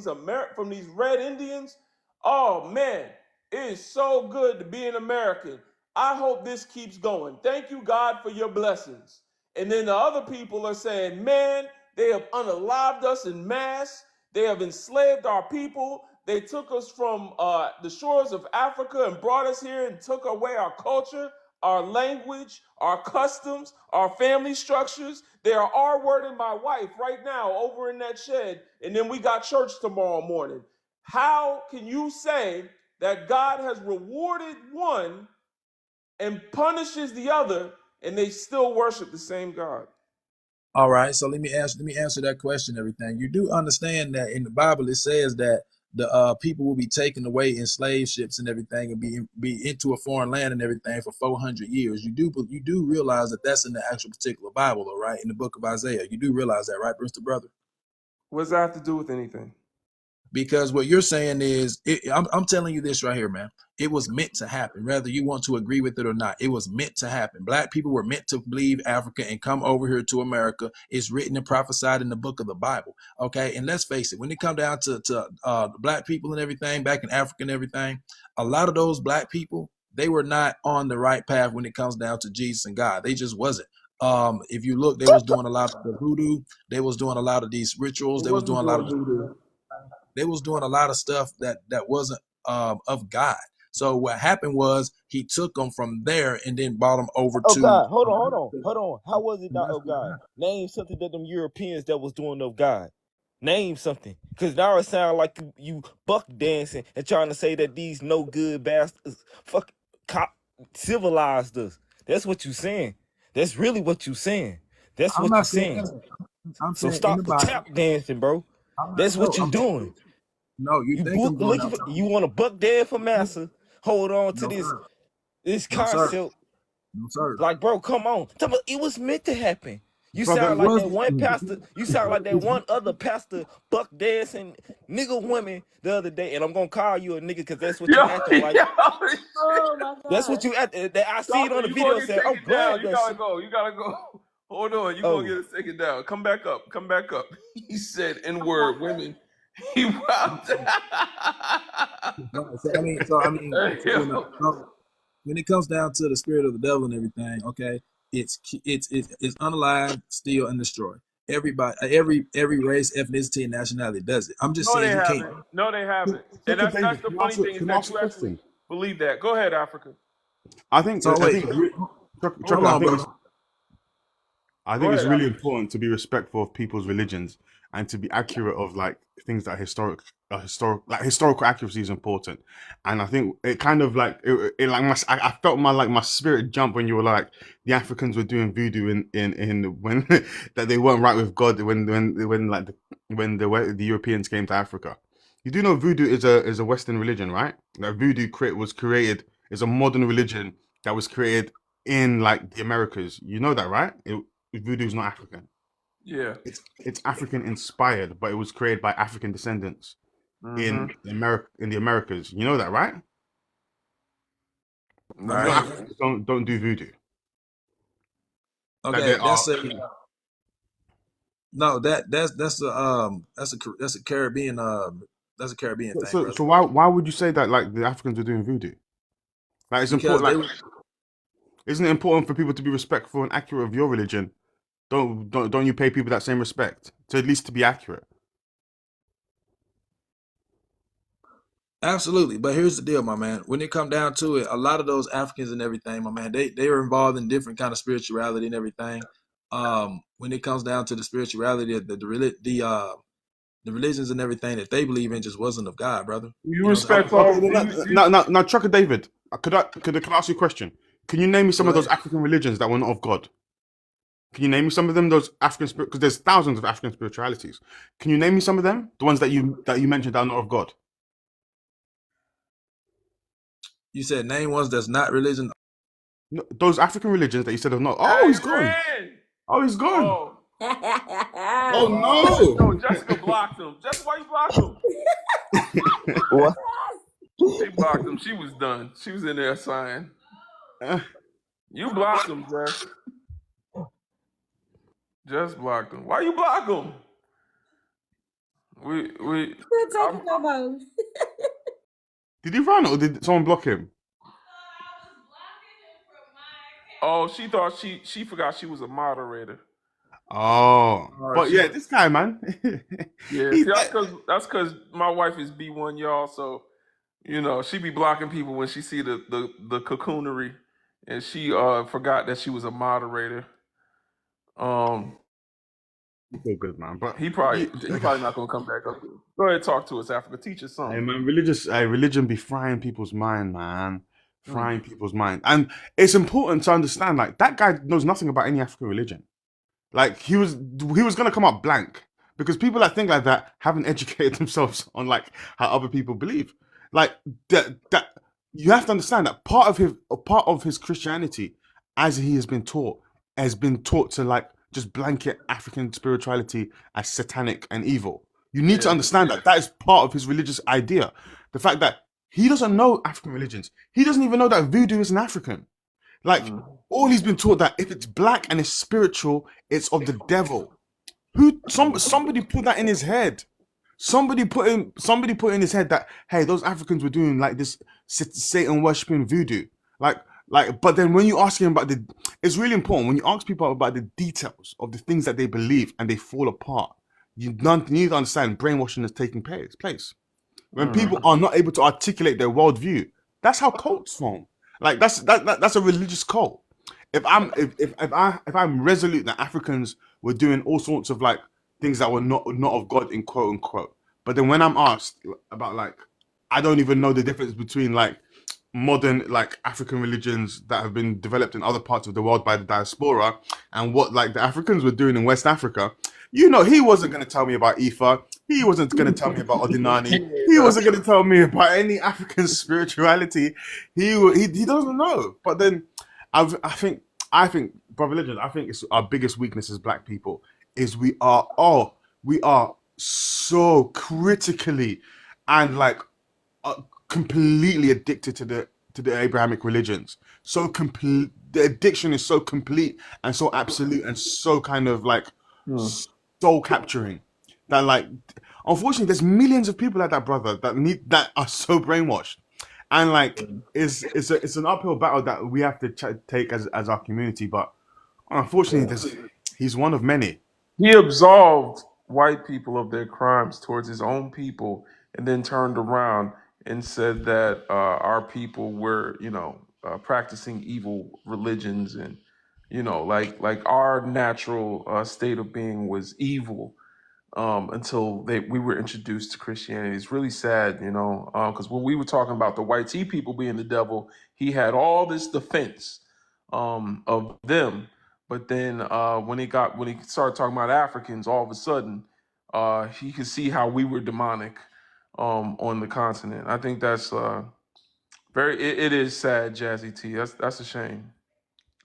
these red Indians. Oh man, it is so good to be an American. I hope this keeps going. Thank you, God, for your blessings. And then the other people are saying, man, they have unalived us in mass. They have enslaved our people. They took us from the shores of Africa and brought us here and took away our culture, our language, our customs, our family structures. They are R-wording my wife right now over in that shed, and then we got church tomorrow morning. How can you say that God has rewarded one and punishes the other, and they still worship the same God? All right, so let me answer that question. Everything you do understand that in the Bible it says that the people will be taken away in slave ships and everything, and be into a foreign land and everything for 400 years. You do realize that that's in the actual particular Bible, though, right? In the book of Isaiah, you do realize that, right, Mr. Brother? What does that have to do with anything? Because what you're saying is, I'm telling you this right here, man. It was meant to happen, whether you want to agree with it or not. It was meant to happen. Black people were meant to leave Africa and come over here to America. It's written and prophesied in the book of the Bible. Okay, and let's face it, when it comes down to black people and everything back in Africa and everything, a lot of those black people, they were not on the right path when it comes down to Jesus and God. They just wasn't. If you look, they was doing a lot of the voodoo. They was doing a lot of these rituals. They was doing a lot of voodoo. they was doing a lot of stuff that wasn't of God. So what happened was he took them from there and then brought them over Oh to God, hold on. How was it not That's of what God? happened. Name something that them Europeans that was doing of God. Name something, cause now it sounds like you buck dancing and trying to say that these no good bastards civilized us. That's what you saying. That's really what you saying. That's I'm what you not saying saying. that. I'm So saying in the stop the Bible. tap dancing, bro. I'm not, That's no, what you doing. no, you You think I'm doing looking that. for, you want to buck dance for massa. Hold on to No, this sir. this No, sir. concept. No, sir. Like, bro, come on. It was meant to happen. You Brother, sound It like was that one pastor. You sound like that one other pastor buck dancing nigga women the other day. And I'm gonna call you a nigga because that's what you Yo, acting like. yo, Oh my That's what God. you act. That I see it on the you gonna video. get Said, I'm taken down. glad You that gotta shit. go. You gotta go. Hold on. You gonna Oh, get us taken down. Come back up. Come back up. He said N-word women. He wow. no, so when it comes down to the spirit of the devil and everything, okay, it's unalive, steal, and destroy. Everybody, every race, ethnicity, and nationality does it. I'm just No, saying they you can't. haven't. No, they haven't. And Dr. that's David, the funny thing is can I that ask a you actually question? believe that. Go ahead, Africa. I think So I wait, think Hold hold Trucker, on. on, brother. I Go think it's ahead, really Africa. important to be respectful of people's religions and to be accurate of like things that historical accuracy is important. And I think it kind of like it like I felt my spirit jump when you were like the Africans were doing voodoo in when that they weren't right with God when like the Europeans came to Africa. You do know voodoo is a Western religion, right? That was created is a modern religion that was created in like the Americas. You know that, right? Voodoo is not African. Yeah. It's African inspired, but it was created by African descendants Mm-hmm. in the Americas. You know that, right? You know Right. Okay, Africans don't do voodoo. Like okay, there are. no, that's a Caribbean that's a Caribbean thing, So brother. why would you say that like the Africans are doing voodoo? Like it's Because important. they Like isn't it important for people to be respectful and accurate of your religion? Don't you pay people that same respect to at least to be accurate? absolutely, but here's the deal, my man. When it come down to it, a lot of those Africans and everything, my man, they are involved in different kind of spirituality and everything. When it comes down to the spirituality, the religions and everything that they believe in just wasn't of God, brother. You You know, respect Okay, all. then now, Trucker David, could I ask you a question? Can you name me some go of those ahead. African religions that were not of God? Can you name me some of them? Those African spirit, because there's thousands of African spiritualities. Can you name me some of them? The ones that you mentioned that are not of God. You said name ones that's not religion. No, those African religions that you said are not. Oh, Hey, he's gone. ran. Oh, he's gone. Oh, Oh no, no. Jessica blocked him. Jessica, why you blocked him? what? She blocked him. She was done. She was in there sighing. Uh, You blocked him, Jess. Just blocked him. Why you block him? I'm, did he run or did someone block him? oh, she thought she forgot she was a moderator. Oh, but She yeah, this guy, man. Yeah, he see, that's cause my wife is B1, y'all. So she be blocking people when she see the cocoonery, and she forgot that she was a moderator. Um, so good, man. But he probably you, he probably not gonna come back up here. Go ahead, talk to us, Africa. Teach us hey, something. man, religion be frying people's mind, man. Mm. Frying people's mind, and it's important to understand. Like that guy knows nothing about any African religion. Like he was gonna come up blank because people that think like that haven't educated themselves on like how other people believe. Like that you have to understand that part of his Christianity, as he has been taught to like just blanket African spirituality as satanic and evil. You need to Yeah. understand that that is part of his religious idea. The fact that he doesn't know African religions, he doesn't even know that voodoo is an African. Like Mm. all he's been taught that if it's black and it's spiritual, it's of the devil. Somebody put that in his head. Somebody put in his head that hey, those Africans were doing like this Satan worshipping voodoo. Like but then when you ask him about it's really important when you ask people about the details of the things that they believe and they fall apart. you need to understand brainwashing is taking place. When people are not able to articulate their worldview, that's how cults form. Like that's a religious cult. If I'm resolute that Africans were doing all sorts of like things that were not of God in quote unquote, but then when I'm asked about like, I don't even know the difference between like modern like African religions that have been developed in other parts of the world by the diaspora and what like the Africans were doing in West Africa, he wasn't going to tell me about Ifa. He wasn't going to tell me about Odinani. He wasn't going to tell me about any African spirituality. He doesn't know. But then I think, brother legend, I think it's our biggest weakness as Black people is we are so critically and like completely addicted to the Abrahamic religions. So complete, the addiction is so complete and so absolute and so kind of like soul capturing that like, unfortunately, there's millions of people like that, brother, that are so brainwashed, and like it's an uphill battle that we have to take as our community. But unfortunately, he's one of many. He absolved white people of their crimes towards his own people, and then turned around and said that our people were, practicing evil religions, and like our natural state of being was evil until we were introduced to Christianity. It's really sad, because when we were talking about the white tea people being the devil, he had all this defense of them. But then when he started talking about Africans, all of a sudden he could see how we were demonic on the continent. I think that's it is sad, Jazzy T. That's a shame.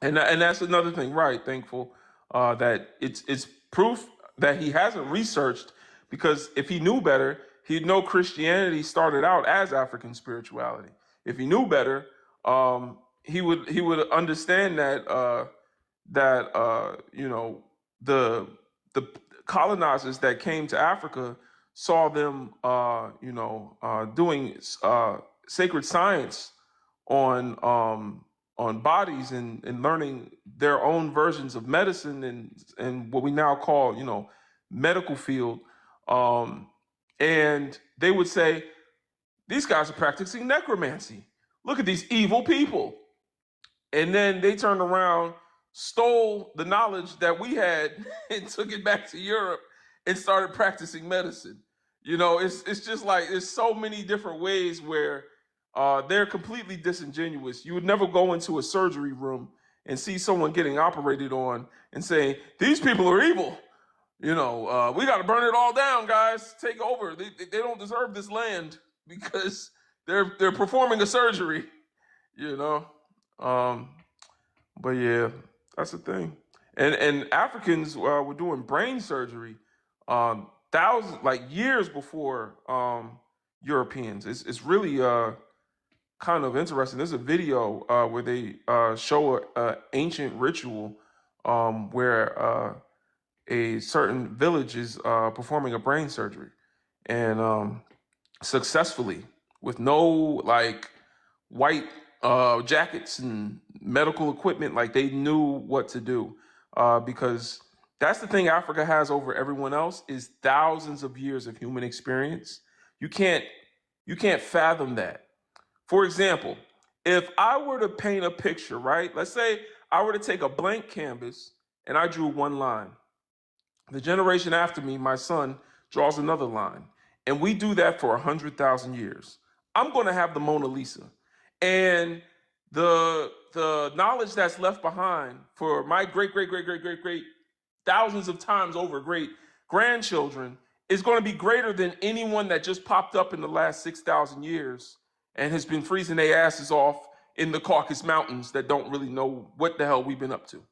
And that's another thing, right? Thankful that it's proof that he hasn't researched, because if he knew better, he'd know Christianity started out as African spirituality. If he knew better, he would understand that the colonizers that came to Africa saw them doing sacred science on bodies and learning their own versions of medicine and what we now call medical field, and they would say these guys are practicing necromancy. Look at these evil people. And then they turned around, stole the knowledge that we had and took it back to Europe and started practicing medicine. It's just like there's so many different ways where they're completely disingenuous. You would never go into a surgery room and see someone getting operated on and say, these people are evil. We got to burn it all down, guys. Take over. They don't deserve this land because they're performing a surgery, But yeah, that's the thing. And Africans were doing brain surgery thousands, like years before Europeans. It's really kind of interesting. There's a video where they show a ancient ritual where a certain village is performing a brain surgery, and successfully, with no like white jackets and medical equipment. Like, they knew what to do because that's the thing Africa has over everyone else is thousands of years of human experience. You can't fathom that. For example, if I were to paint a picture, right? Let's say I were to take a blank canvas and I drew one line. The generation after me, my son, draws another line. And we do that for 100,000 years. I'm going to have the Mona Lisa. And the knowledge that's left behind for my great thousands of times over great grandchildren is going to be greater than anyone that just popped up in the last 6,000 years and has been freezing their asses off in the Caucasus Mountains that don't really know what the hell we've been up to.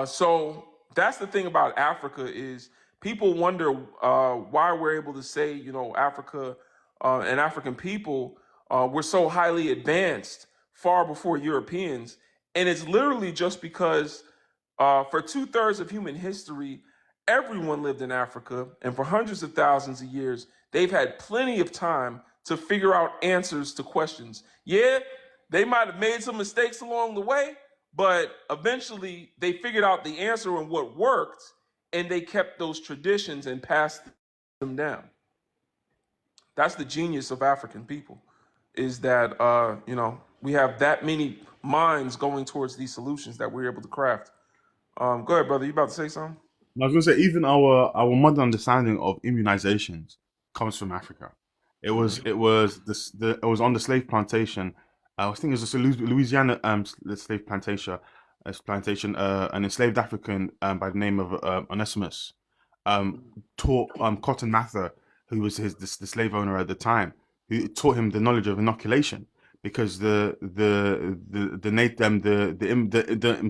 So that's the thing about Africa is people wonder why we're able to say, Africa and African people were so highly advanced far before Europeans. And it's literally just because for 2/3 of human history, everyone lived in Africa. And for hundreds of thousands of years, they've had plenty of time to figure out answers to questions. Yeah, they might have made some mistakes along the way, but eventually they figured out the answer and what worked, and they kept those traditions and passed them down. That's the genius of African people, is that we have that many minds going towards these solutions that we're able to craft. Go ahead, brother. You about to say something? I was gonna say even our modern understanding of immunizations comes from Africa. It was on the slave plantation. I was thinking it was a Louisiana slave plantation, an enslaved African by the name of Onesimus um taught Cotton Mather, who was the slave owner at the time, who taught him the knowledge of inoculation because the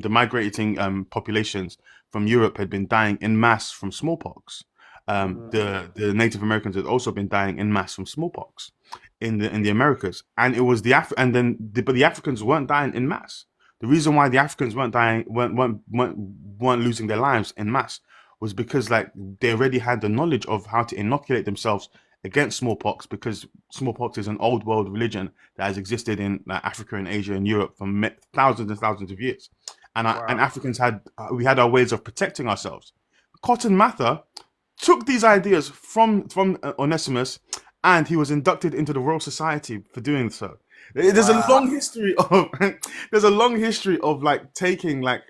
migrating populations from Europe had been dying in mass from smallpox. The Native Americans had also been dying in mass from smallpox in the Americas, and it was but the Africans weren't dying in mass. The reason why the Africans weren't losing their lives in mass was because like they already had the knowledge of how to inoculate themselves against smallpox, because smallpox is an old world religion that has existed in Africa and Asia and Europe for thousands and thousands of years, and Africans we had our ways of protecting ourselves. Cotton Mather took these ideas from Onesimus, and he was inducted into the Royal Society for doing so. There's a long history of there's a long history of like taking like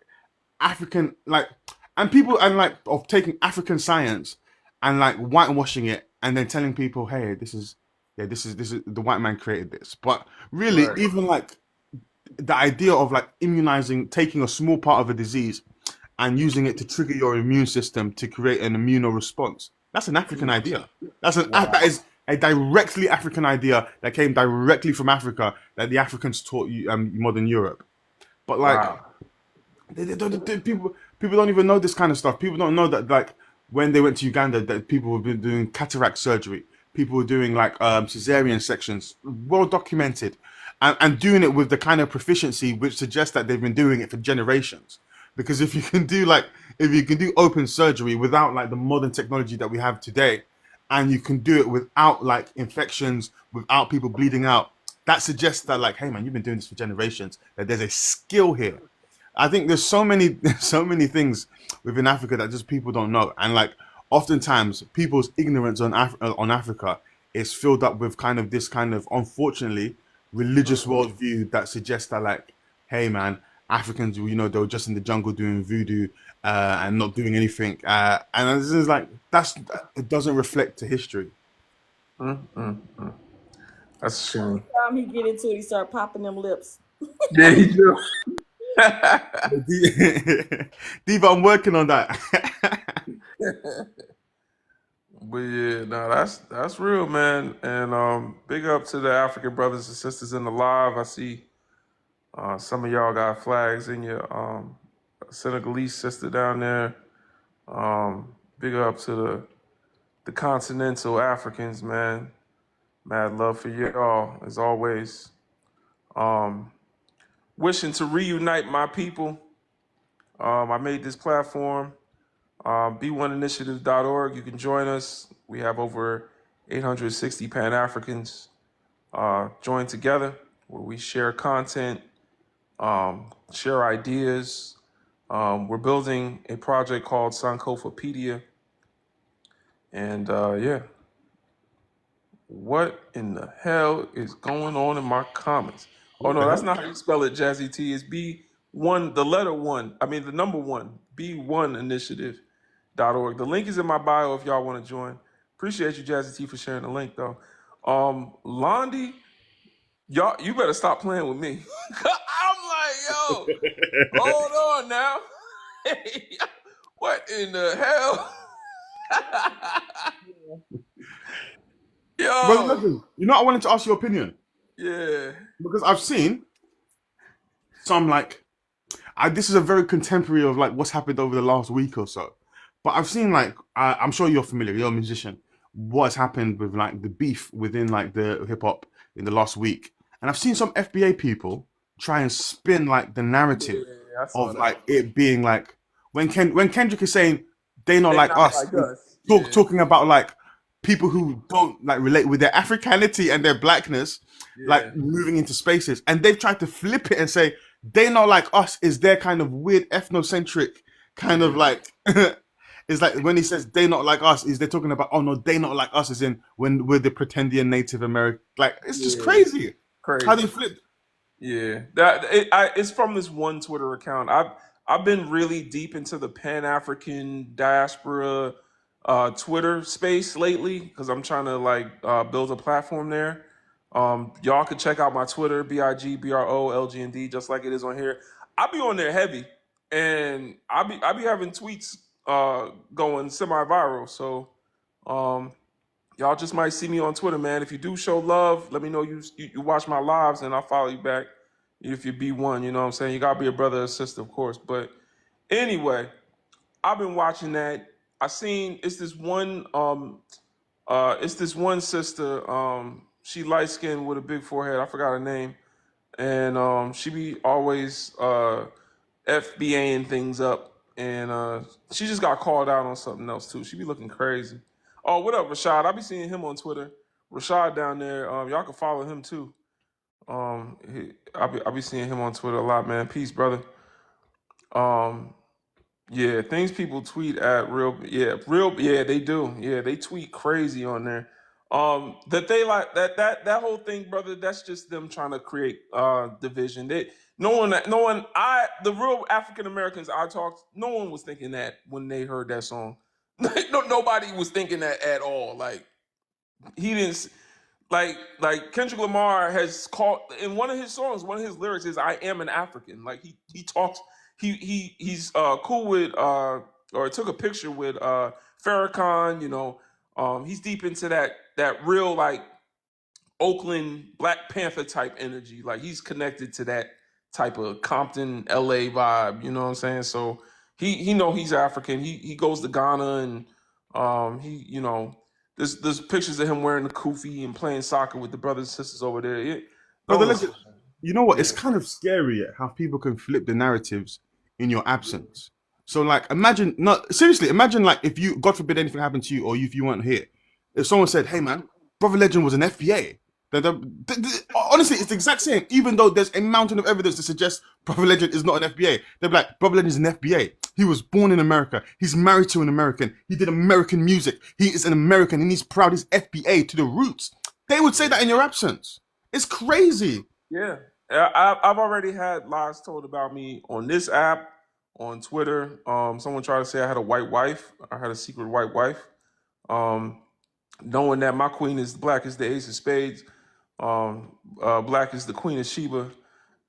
African like and people and like of taking African science and like whitewashing it and then telling people, hey, this is the white man created this. But really, even like the idea of like immunizing, taking a small part of a disease and using it to trigger your immune system to create an immune response. That's an African idea. That is a directly African idea that came directly from Africa that the Africans taught you modern Europe. But like people don't even know this kind of stuff. People don't know that like when they went to Uganda that people have been doing cataract surgery. People were doing like cesarean sections, well documented, and doing it with the kind of proficiency which suggests that they've been doing it for generations. Because if you can do open surgery without like the modern technology that we have today, and you can do it without like infections, without people bleeding out, that suggests that like, hey man, you've been doing this for generations. That there's a skill here. I think there's so many things within Africa that just people don't know, and like oftentimes people's ignorance on Africa is filled up with kind of this kind of unfortunately religious worldview that suggests that like, hey man, Africans, they were just in the jungle doing voodoo and not doing anything, and this is like it doesn't reflect to history. That's a shame. Time he get into it, he start popping them lips. Yeah, he do. Diva, I'm working on that. But yeah, no, that's real, man. And big up to the African brothers and sisters in the live. I see some of y'all got flags in your Senegalese sister down there. Big up to the continental Africans, man. Mad love for y'all as always. Wishing to reunite my people. I made this platform, b1initiative.org. You can join us. We have over 860 Pan-Africans joined together where we share content, share ideas. We're building a project called Sankofapedia. And yeah, what in the hell is going on in my comments? Oh no, that's not how you spell it, Jazzy T. It's B1, the letter one. I mean the number one, b1initiative.org. The link is in my bio if y'all want to join. Appreciate you, Jazzy T, for sharing the link though. Londi, y'all, you better stop playing with me. I'm like, yo, hold on now. What in the hell? Yo. Brother Legend, I wanted to ask your opinion. Yeah. Because I've seen some like, this is a very contemporary of like what's happened over the last week or so. But I've seen like, I'm sure you're familiar, you're a musician, what's happened with like the beef within like the hip hop in the last week. And I've seen some FBA people try and spin like the narrative of like it being like, when Kendrick is saying they're not like us, talking about like people who don't like relate with their Africanity and their blackness, like moving into spaces, and they've tried to flip it and say they're not like us is their kind of weird ethnocentric kind of like It's like when he says they not like us, is they're talking about, oh no, they not like us, as in when we're the pretendian Native American. Like, it's just Yeah, crazy how crazy. they flip. Yeah, it's from this one Twitter account. I've been really deep into the Pan African diaspora Twitter space lately because I'm trying to like build a platform there. Y'all can check out my Twitter, BIGBROLGND, just like it is on here. I'll be on there heavy, and I be having tweets going semi-viral. So um, y'all just might see me on Twitter, man. If you do show love, let me know you watch my lives, and I'll follow you back. If you be one, you know what I'm saying? You gotta be a brother or sister, of course. But anyway, I've been watching that. I seen it's this one sister, she light skinned with a big forehead. I forgot her name. And she be always FBAing things up. And she just got called out on something else too. She be looking crazy. Oh, what up, Rashad? I be seeing him on Twitter. Rashad down there. Y'all can follow him too. I be seeing him on Twitter a lot, man. Peace, brother. Um, yeah, things people tweet at real, they do. Yeah, they tweet crazy on there. That they like that whole thing, brother. That's just them trying to create division. The real African Americans I talked, no one was thinking that when they heard that song. Nobody was thinking that at all. Like he didn't like Kendrick Lamar has called in one of his songs, one of his lyrics is "I am an African." Like he talks, he's cool with or took a picture with Farrakhan. You know, he's deep into that real like Oakland Black Panther type energy. Like he's connected to that type of Compton, LA vibe. You know what I'm saying? So he know he's African. He goes to Ghana and he there's pictures of him wearing the kufi and playing soccer with the brothers and sisters over there. But the Don't legend, listen. you know what? Yeah. It's kind of scary how people can flip the narratives in your absence. So, like, imagine, not seriously, imagine, like, if you, God forbid, anything happened to you, or if you weren't here, if someone said, "Hey, man, Brother Legend was an FBA." Honestly, it's the exact same. Even though there's a mountain of evidence to suggest Brother Legend is not an FBA, they're like, "Brother Legend is an FBA. He was born in America. He's married to an American. He did American music. He is an American, and he's proud. He's FBA to the roots." They would say that in your absence. It's crazy. Yeah. I've already had lies told about me on this app, on Twitter. Someone tried to say I had a white wife. I had a secret white wife. Um, Knowing that my queen is black as the ace of spades. Black is the queen of Sheba,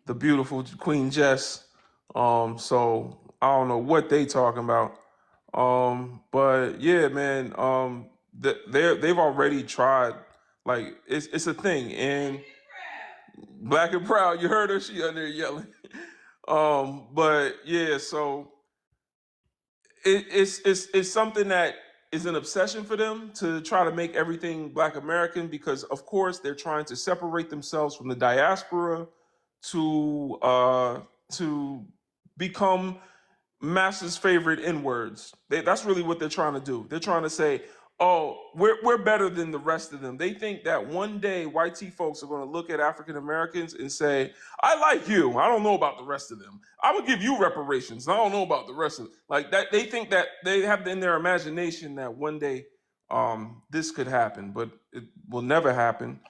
the beautiful Queen Jess. So I don't know what they talking about. But yeah, man. They've already tried. Like it's a thing, and Black and Proud. You heard her? She under there yelling. But yeah, so it's something that is an obsession for them to try to make everything Black American because, of course, they're trying to separate themselves from the diaspora to to become masses' favorite N words. That's really what they're trying to do. They're trying to say, "Oh, we're better than the rest of them." They think that one day white T folks are going to look at African Americans and say, "I like you. I don't know about the rest of them. I'm gonna give you reparations. I don't know about the rest of them." Like that. They think that they have in their imagination that one day this could happen, but it will never happen.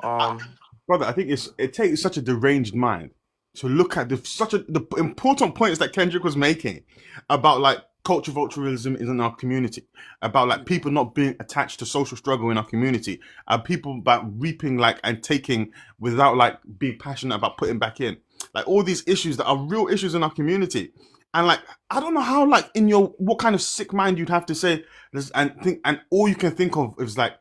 Um, Brother, I think it takes such a deranged mind to look at the important points that Kendrick was making about like culturalism in our community, about like people not being attached to social struggle in our community, and people about reaping like and taking without like being passionate about putting back in, like all these issues that are real issues in our community. And like I don't know how like in your what kind of sick mind you'd have to say this and think and all you can think of is like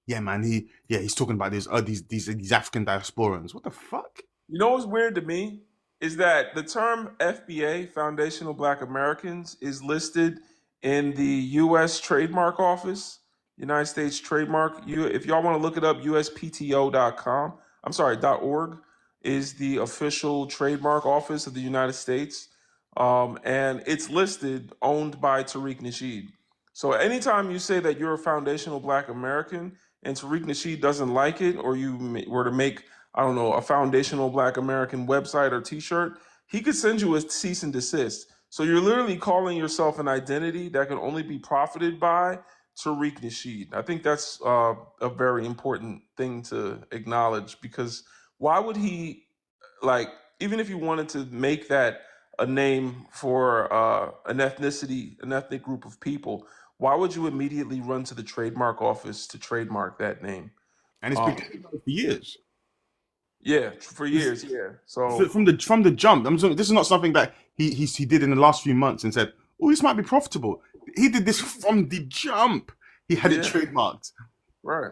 yeah, man. He's talking about these African diasporans. What the fuck? You know what's weird to me is that the term FBA, Foundational Black Americans, is listed in the U.S. Trademark Office, United States Trademark. If y'all want to look it up, USPTO.com. I'm sorry, .org is the official trademark office of the United States, and it's listed owned by Tariq Nasheed. So anytime you say that you're a foundational Black American and Tariq Nasheed doesn't like it, or you were to make I don't know, a foundational Black American website or T-shirt, he could send you a cease and desist. So you're literally calling yourself an identity that can only be profited by Tariq Nasheed. I think that's a very important thing to acknowledge, because why would he, like, even if you wanted to make that a name for an ethnicity, an ethnic group of people, why would you immediately run to the trademark office to trademark that name? And it's been Um, going on for years. yeah, for This, years, yeah. So from the jump. This is not something that he did in the last few months and said, "Oh, this might be profitable." He did this from the jump. He had it yeah, trademarked. right,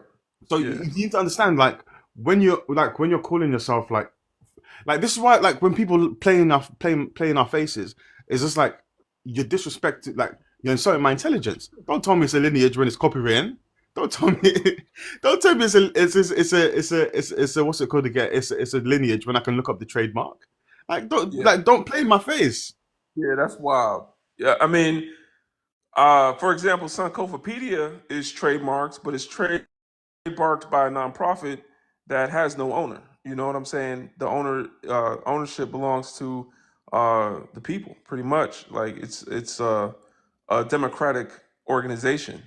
So yeah, you need to understand, like when you're calling yourself like this is why, like, when people play in our faces, it's just like you're disrespecting, like you're insulting my intelligence. Don't tell me it's a lineage when it's copywritten. Don't tell me don't tell me it's a what's it called again? It's a lineage when I can look up the trademark. yeah, Don't play in my face. yeah. That's wild. Yeah, I mean, for example, Sankofapedia is trademarked, but it's trademarked by a nonprofit that has no owner. You know what I'm saying? The ownership belongs to the people, pretty much. Like it's a democratic organization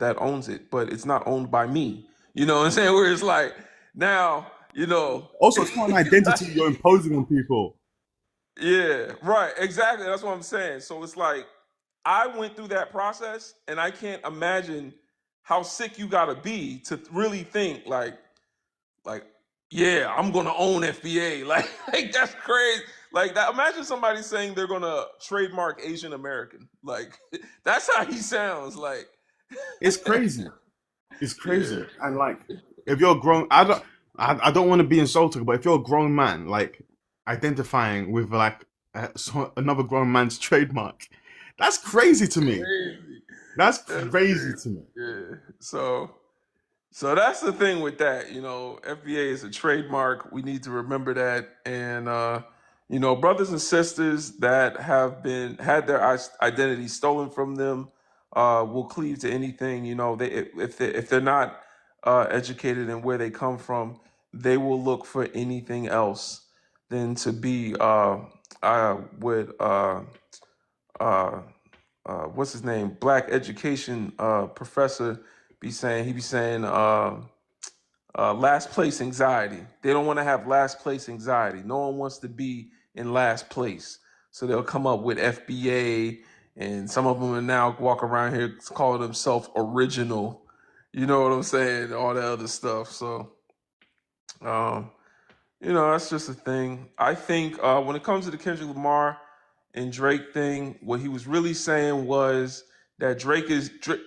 that owns it, but it's not owned by me. You know what I'm saying? Where it's like now, you know. Also, it's not an identity you're imposing on people. Yeah, right. Exactly. That's what I'm saying. So it's like I went through that process, and I can't imagine how sick you gotta be to really think like, yeah, I'm gonna own FBA. Like that's crazy. Like that. Imagine somebody saying they're gonna trademark Asian American. Like that's how he sounds. Like, It's crazy. It's yeah, crazy. And like, if you're grown, I don't want to be insulting, but if you're a grown man, like identifying with like another grown man's trademark, that's crazy to me. crazy. That's That's crazy crazy. to me. Yeah. So that's the thing with that, FBA is a trademark. We need to remember that. And brothers and sisters that have been had their identity stolen from them will cleave to anything. They if they're not educated in where they come from, they will look for anything else than to be with uh, what's his name, black education professor be saying. He be saying last place anxiety. They don't want to have last place anxiety. No one wants to be in last place. So they'll come up with FBA, and some of them are now walk around here calling themselves original. You know what I'm saying? All that other stuff. So, um, that's just a thing. I think when it comes to the Kendrick Lamar and Drake thing, what he was really saying was that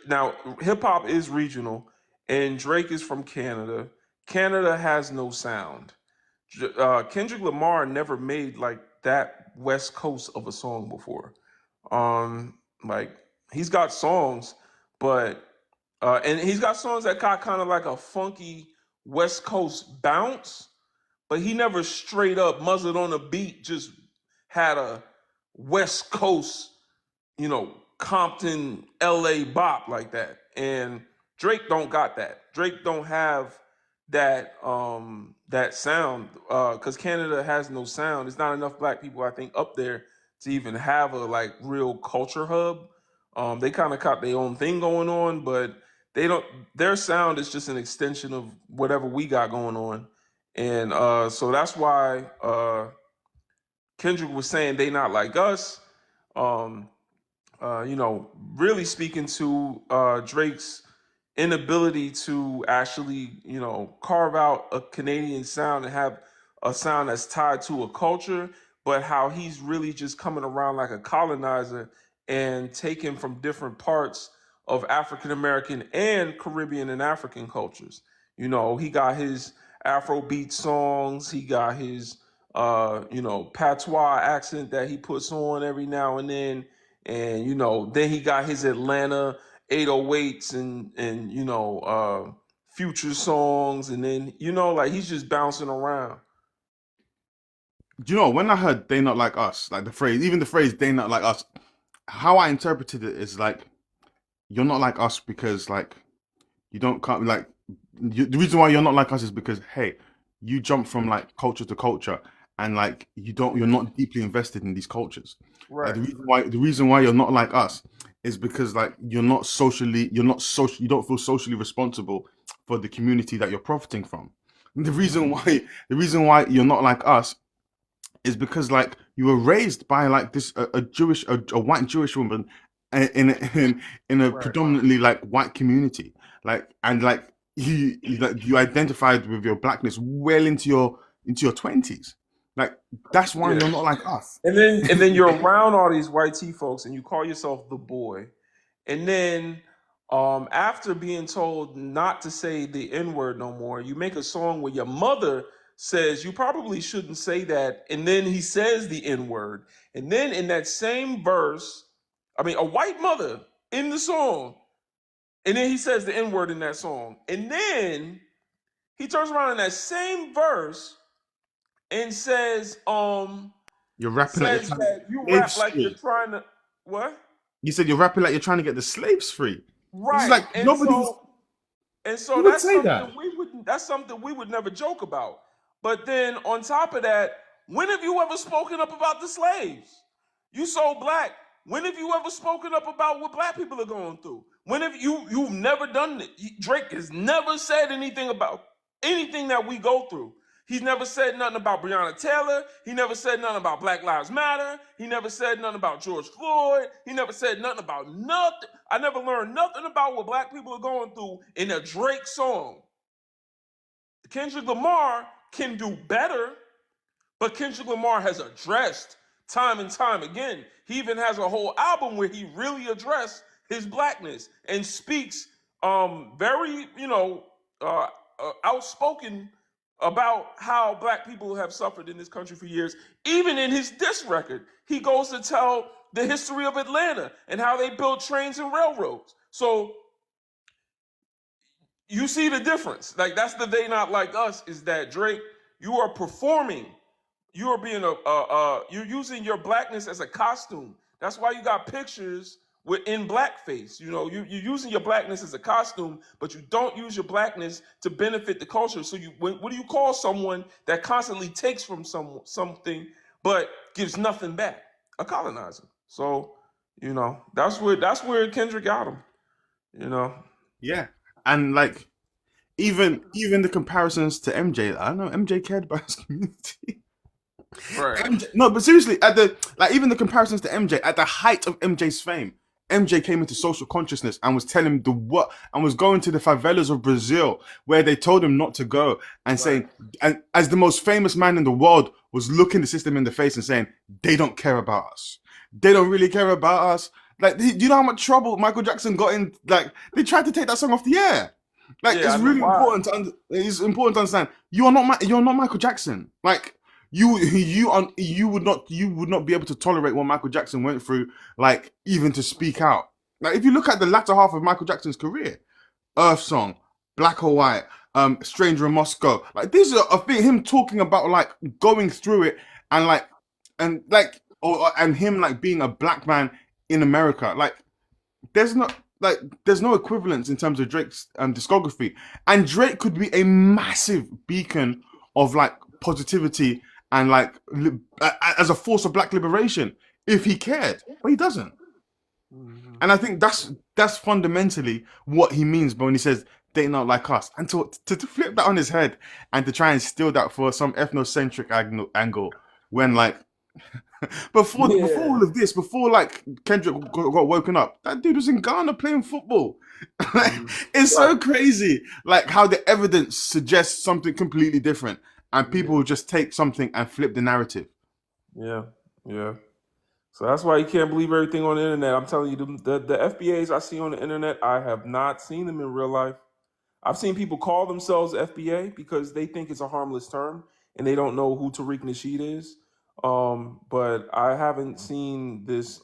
now hip hop is regional, and Drake is from Canada. Canada has no sound. Kendrick Lamar never made like that West Coast of a song before. Like he's got songs, but and he's got songs that got kind of like a funky West Coast bounce, but he never straight up muzzled on a beat, just had a West Coast, Compton, LA bop like that. And Drake don't got that. Drake don't have that sound cuz Canada has no sound. There's not enough black people I think up there to even have a like real culture hub. They kind of got their own thing going on, but they don't their sound is just an extension of whatever we got going on. And so that's why Kendrick was saying they not like us. Um, really speaking to Drake's inability to actually, carve out a Canadian sound and have a sound that's tied to a culture, but how he's really just coming around like a colonizer and taking from different parts of African American and Caribbean and African cultures. He got his Afrobeat songs, he got his patois accent that he puts on every now and then, and then he got his Atlanta 808s and future songs, and then like he's just bouncing around. Do you know when I heard "they not like us," like even the phrase "they not like us," how I interpreted it is like you're not like us because like you don't come the reason why you're not like us is because hey, you jump from like culture to culture, and like you're not deeply invested in these cultures. Like Right. the reason why you're not like us is because like you don't feel socially responsible for the community that you're profiting from. The reason why you're not like us is because like you were raised by like this a white Jewish woman in a Right. predominantly like white community, like, and like you identified with your blackness well into your 20s. Like that's why Yeah. you're not like us. And then you're around all these white T folks and you call yourself the boy. And then after being told not to say the N-word no more, you make a song where your mother says you probably shouldn't say that, and then he says the N-word. And then in that same verse, I mean a white mother in the song, and then he says the N-word in that song. And then he turns around in that same verse and You're rapping like you're says trying to that get you the rap slaves like you're free. trying to what? You said you're rapping like you're trying to get the slaves free. It's Right. like nobody's. And so Who would say that? that's something we would never joke about. But then on top of that, when have you ever spoken up about the slaves? You so black. When have you ever spoken up about what black people are going through? When have you've never done it? Drake has never said anything about anything that we go through. He's never said nothing about Breonna Taylor. He never said nothing about Black Lives Matter. He never said nothing about George Floyd. He never said nothing about nothing. I never learned nothing about what black people are going through in a Drake song. Kendrick Lamar can do better, but Kendrick Lamar has addressed time and time again. He even has a whole album where he really addressed his blackness and speaks very, outspoken about how black people have suffered in this country for years. Even in his diss record, he goes to tell the history of Atlanta and how they built trains and railroads. So you see the difference. Like that's the they not like us is that Drake, you are performing. You are being you're using your blackness as a costume. That's why you got pictures in blackface. You know, you're using your blackness as a costume, but you don't use your blackness to benefit the culture. So what do you call someone that constantly takes from something but gives nothing back? A colonizer. So, that's where Kendrick got him. You know. Yeah, and like even the comparisons to MJ, I don't know MJ cared about his community. Right. No, but seriously, at the like even the comparisons to MJ at the height of MJ's fame, MJ came into social consciousness and was telling the what and was going to the favelas of Brazil where they told him not to go and Right. saying, and as the most famous man in the world was looking the system in the face and saying they don't care about us, they don't really care about us. Like, do you know how much trouble Michael Jackson got in? Like, they tried to take that song off the air. Like, Yeah, it's I know really why. important it's important to understand. You're not Michael Jackson. Like, you would not be able to tolerate what Michael Jackson went through, like even to speak out. Like if you look at the latter half of Michael Jackson's career, Earth Song, Black or White, Stranger in Moscow, like these are a thing. Him talking about like going through it and him like being a black man in America. Like there's not like there's no equivalence in terms of Drake's discography, and Drake could be a massive beacon of like positivity and like as a force of black liberation if he cared, but he doesn't. Mhm. And I think that's fundamentally what he means when he says they not like us, and to flip that on his head and to try and steal that for some ethnocentric angle when like before Yeah. all of this, before like Kendrick got woken up, that dude was in Ghana playing football. Like, Mhm. it's Right. so crazy, like how the evidence suggests something completely different, and Yeah. people will just take something and flip the narrative. Yeah. Yeah. So that's why you can't believe everything on the internet. I'm telling you, the FBAs I see on the internet, I have not seen them in real life. I've seen people call themselves FBA because they think it's a harmless term and they don't know who Tariq Nasheed is. But I haven't seen this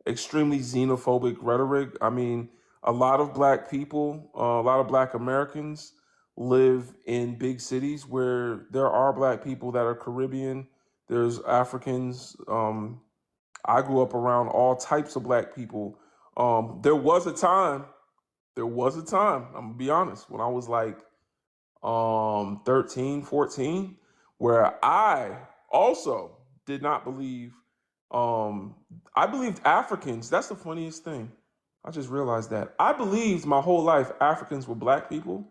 extremely xenophobic rhetoric. I mean, a lot of black people, a lot of black Americans live in big cities where there are black people that are Caribbean. There's Africans. I grew up around all types of black people. There was a time, I'm gonna be honest, when I was like 13, 14, where I also did not believe. I believed Africans. That's the funniest thing. I just realized that I believed my whole life Africans were black people,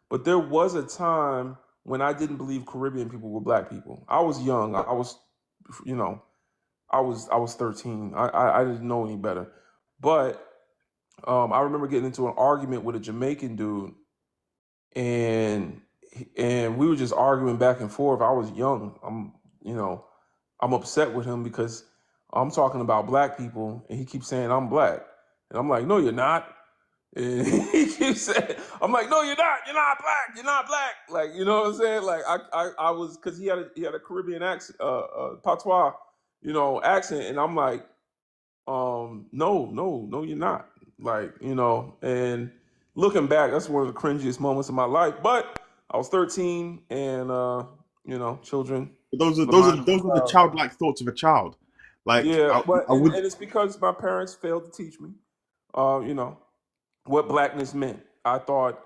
but there was a time when I didn't believe Caribbean people were black people. I was young. I was, you know, I was 13. I didn't know any better, but I remember getting into an argument with a Jamaican dude, and and we were just arguing back and forth. I was young. I'm upset with him because I'm talking about black people, and he keeps saying I'm black, and I'm like, no, you're not. And he keeps saying, I'm like, no, you're not. You're not black. You're not black. Like, you know what I'm saying? Like, I was, because he had a Caribbean accent, patois, accent, and I'm like, no, no, no, you're not. Like, and looking back, that's one of the cringiest moments of my life. But I was 13, and children. Those are The those are mind of a those are the child. childlike thoughts of a child. Like Yeah, I, but I would. and it's because my parents failed to teach me, you know, what blackness meant. I thought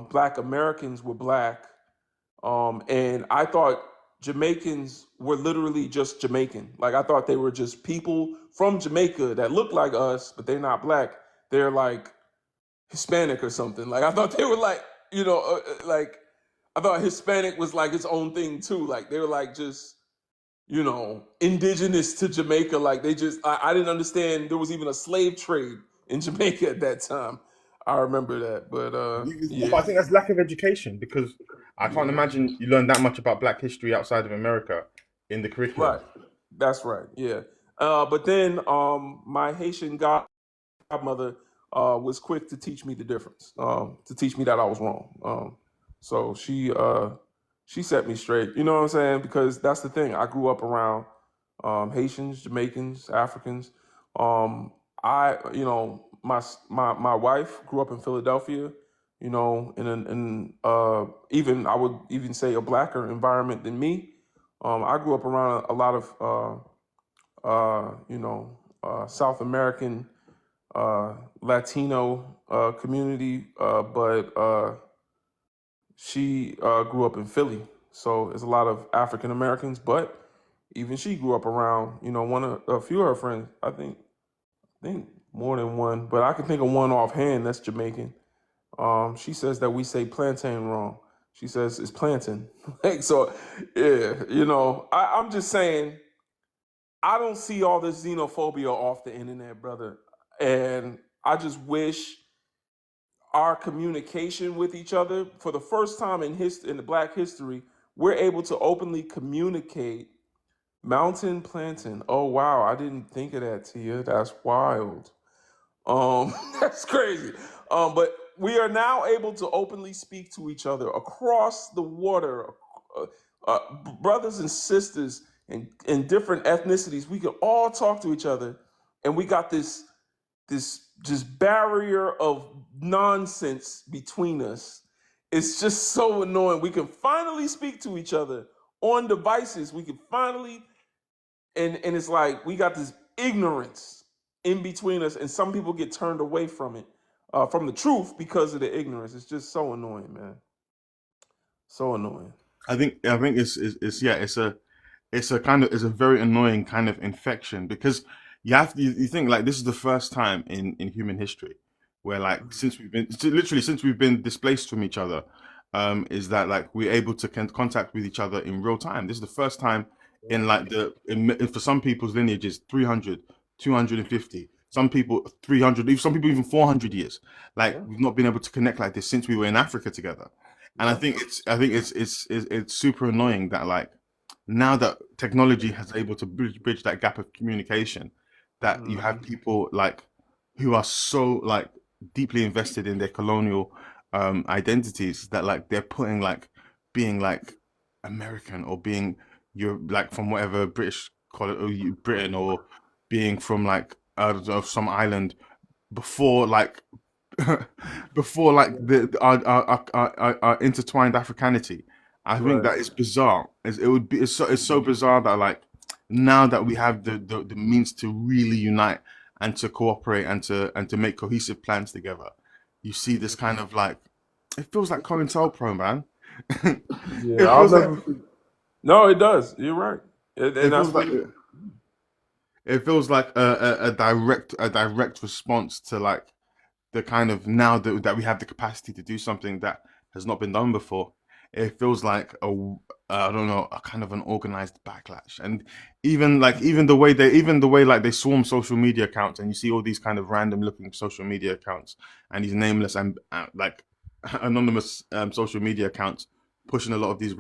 black Americans were black, and I thought Jamaicans were literally just Jamaican. Like I thought they were just people from Jamaica that look like us, but they're not black. They're like Hispanic or something. Like I thought they were like, like I thought Hispanic was like its own thing too. Like they were like just indigenous to Jamaica. Like I didn't understand there was even a slave trade in Jamaica at that time. I remember that, but But I think that's lack of education because I can't yeah, imagine you learn that much about Black history outside of America in the curriculum. right, that's right, yeah. But then my Haitian godmother was quick to teach me the difference, to teach me that I was wrong. So she set me straight. You know what I'm saying? Because that's the thing. I grew up around Haitians, Jamaicans, Africans. My wife grew up in Philadelphia. Even I would even say a blacker environment than me. I grew up around a lot of South American Latino community, but she grew up in Philly, so there's a lot of African Americans. But even she grew up around, a few of her friends. I think more than one, but I can think of one offhand that's Jamaican. She says that we say plantain wrong. She says it's plantain. Like so, yeah. I'm just saying I don't see all this xenophobia off the internet, brother. And I just wish our communication with each other, for the first time in the Black history, we're able to openly communicate mountain planting. Oh wow, I didn't think of that, Tia. That's wild. That's crazy. But we are now able to openly speak to each other across the water, uh, brothers and sisters and different ethnicities. We can all talk to each other, and we got this just barrier of nonsense between us. It's just so annoying. We can finally speak to each other on devices. We can finally, and it's like we got this ignorance in between us, and some people get turned away from it, from the truth because of the ignorance. It's just so annoying, man. So annoying. I think it's yeah, it's a very annoying kind of infection because you think like this is the first time in human history where like since we've been displaced from each other, is that like we're able to contact with each other in real time. This is the first time in like for some people's lineages 300, 250, some people 300, some people even 400 years. Like Yeah, we've not been able to connect like this since we were in Africa together. And yeah. I think it's super annoying that like now that technology has able to bridge that gap of communication, that you have Mhm. people like who are so like deeply invested in their colonial identities that like they're putting like being like American or being you're like from whatever British Britain or being from like out of some island before like before like our intertwined Africanity. I think Right. that is bizarre. It's so bizarre that like now that we have the means to really unite and to cooperate and to make cohesive plans together, you see this kind of like it feels like COINTELPRO, man. Yeah, It I'll feels like never forget. No, it does. You're right, and It that's feels what. like it feels like a direct response to like the kind of now that we have the capacity to do something that has not been done before. It feels like I don't know, a kind of an organized backlash, and even the way like they swarm social media accounts, and you see all these kind of random looking social media accounts and these nameless and like anonymous social media accounts pushing a lot of this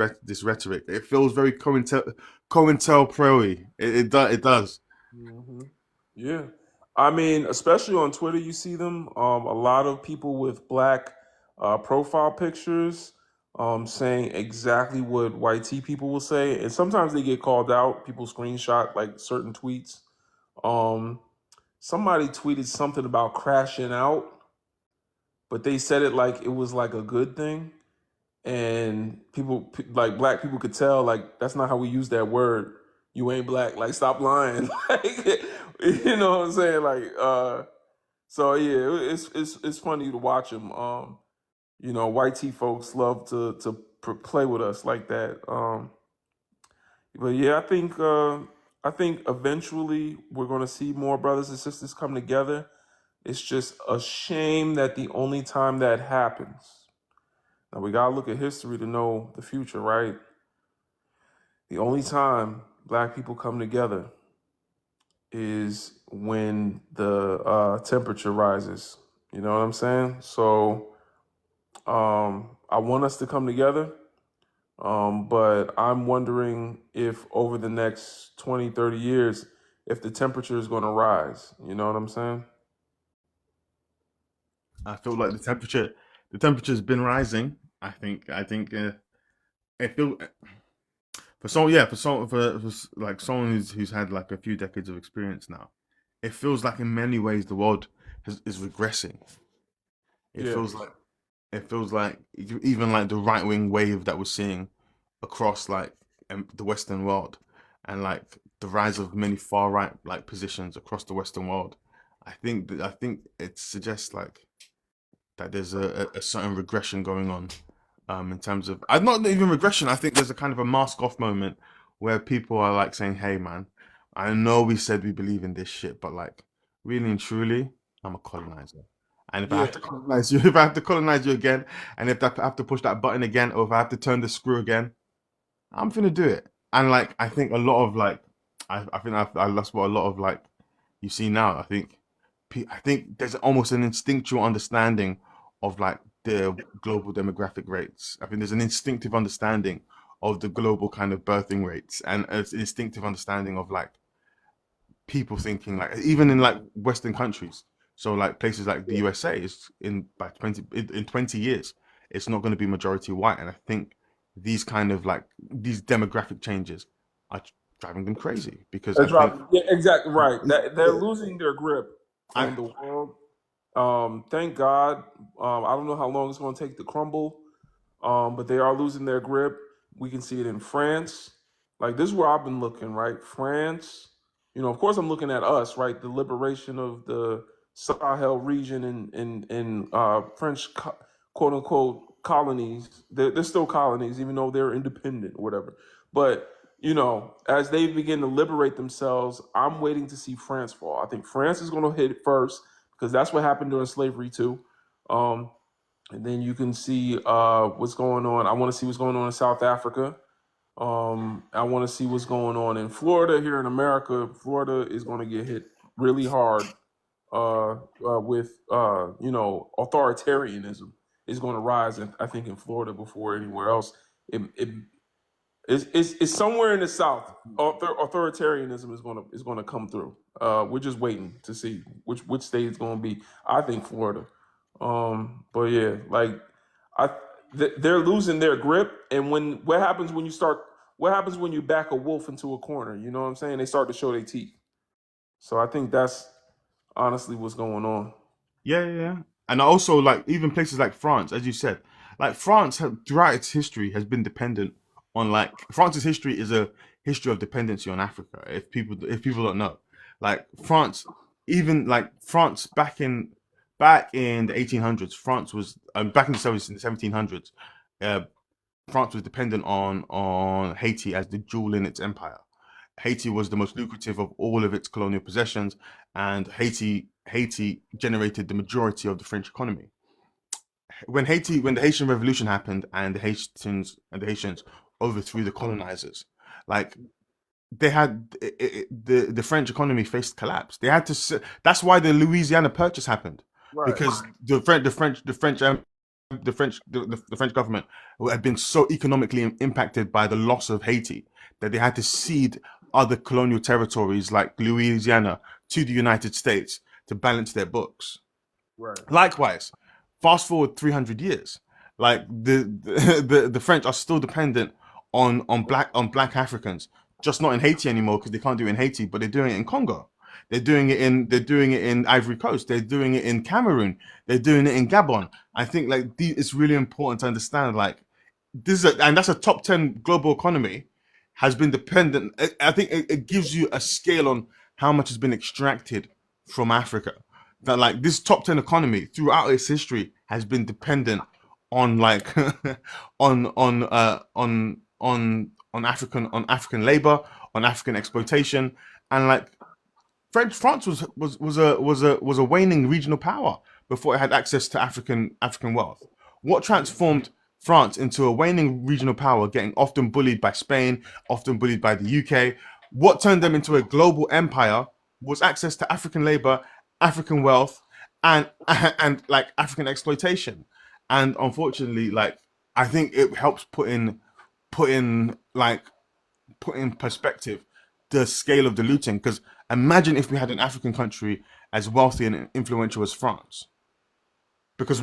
rhetoric. It feels very COINTELPRO-y. It does. Hmm. Yeah, I mean, especially on Twitter, you see them. A lot of people with black profile pictures saying exactly what white tea people will say, and sometimes they get called out. People screenshot like certain tweets. Um, Somebody tweeted something about crashing out, but they said it like it was like a good thing, and like black people could tell like that's not how we use that word. You ain't black. Like stop lying. Like, you know what I'm saying? Like so yeah, it's funny to watch them. You know, white tea folks love to play with us like that. But yeah, I think eventually we're gonna see more brothers and sisters come together. It's just a shame that the only time that happens. Now we gotta look at history to know the future, right? The only time black people come together is when the temperature rises. You know what I'm saying? So I want us to come together, but I'm wondering if over the next 20, 30 years, if the temperature is going to rise. You know what I'm saying? I feel like the temperature's been rising. I think it feel for someone, yeah, like someone who's had like a few decades of experience now. It feels like in many ways the world is regressing. It Yeah. feels like even like the right wing wave that we're seeing across like the Western world, and like the rise of many far right like positions across the Western world. I think it suggests like that there's a certain regression going on, in terms of not even regression. I think there's a kind of a mask off moment where people are like saying, "Hey, man, I know we said we believe in this shit, but like, really and truly, I'm a colonizer. And if I Yeah. have to colonize you, if I have to colonize you again, and if I have to push that button again, or if I have to turn the screw again, I'm gonna do it." And like, I think a lot of like, I think that's what a lot of like you see now. I think there's almost an instinctual understanding of like the global demographic rates. I think there's an instinctive understanding of the global kind of birthing rates, and an instinctive understanding of like people thinking like even in like Western countries. So like places like the USA is in 20 years, it's not going to be majority white, and I think these kind of like these demographic changes are driving them crazy because I That's think right. Yeah, exactly right. That they're losing their grip I on the world. Thank God. I don't know how long it's going to take to crumble, but they are losing their grip. We can see it in France. Like this is where I've been looking, right? France. You know, of course, I'm looking at us, right? The liberation of the Sahel region in French quote unquote colonies. They're still colonies, even though they're independent or whatever. But you know, as they begin to liberate themselves, I'm waiting to see France fall. I think France is going to hit it first because that's what happened during slavery too. Um, and then you can see what's going on. I want to see what's going on in South Africa. I want to see what's going on in Florida. Here in America, Florida is going to get hit really hard with you know, authoritarianism is going to rise. I think in Florida before anywhere else. It it's somewhere in the South. Authoritarianism is gonna come through. We're just waiting to see which state it's gonna be. I think Florida. But yeah, like I they're losing their grip, and when what happens when you start? What happens when you back a wolf into a corner? You know what I'm saying? They start to show their teeth. So I think that's honestly what's going on. yeah. And also like even places like France, as you said, like throughout its history has been dependent on like France's history is a history of dependency on Africa. If people don't know, like France, even like France back in the 1800s, France was back in the 1700s. France was dependent on Haiti as the jewel in its empire. Haiti was the most lucrative of all of its colonial possessions, and Haiti generated the majority of the French economy. When the Haitian Revolution happened, and the Haitians overthrew the colonizers, like they had the French economy faced collapse. They had to. That's why the Louisiana Purchase happened, Right. because the French government had been so economically impacted by the loss of Haiti that they had to cede other colonial territories like Louisiana to the United States to balance their books. Right. Likewise, fast forward 300 years, like the French are still dependent on black Africans, just not in Haiti anymore because they can't do it in Haiti, but they're doing it in Congo. They're doing it in Ivory Coast. They're doing it in Cameroon. They're doing it in Gabon. I think like it's really important to understand like and that's a top 10 global economy has been dependent. I think it gives you a scale on how much has been extracted from Africa. That like this top 10 economy throughout its history has been dependent on like on African labor, on African exploitation, and like France was a waning regional power before it had access to African wealth. What transformed France into a waning regional power, getting often bullied by Spain, often bullied by the UK? What turned them into a global empire was access to African labor, African wealth, and like African exploitation. And unfortunately, like I think it helps put in like put in perspective the scale of the looting. Because imagine if we had an African country as wealthy and influential as France. Because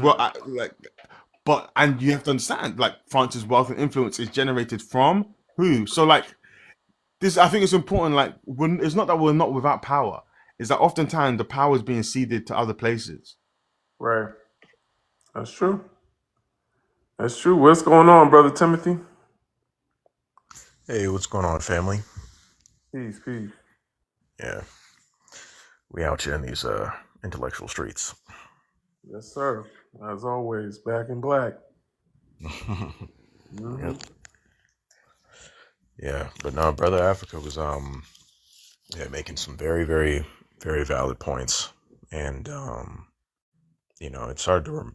and you have to understand, like France's wealth and influence is generated from who? So like this, I think it's important. Like it's not that we're not without power; it's that oftentimes the power is being ceded to other places. Right. That's true. That's true. What's going on, brother Timothy? Hey, what's going on, family? Peace, peace. Yeah, we out here in these intellectual streets. Yes, sir. As always, back in black. Mm-hmm. Yep. Yeah, but no, brother Africa was making some very, very, very valid points, and it's started to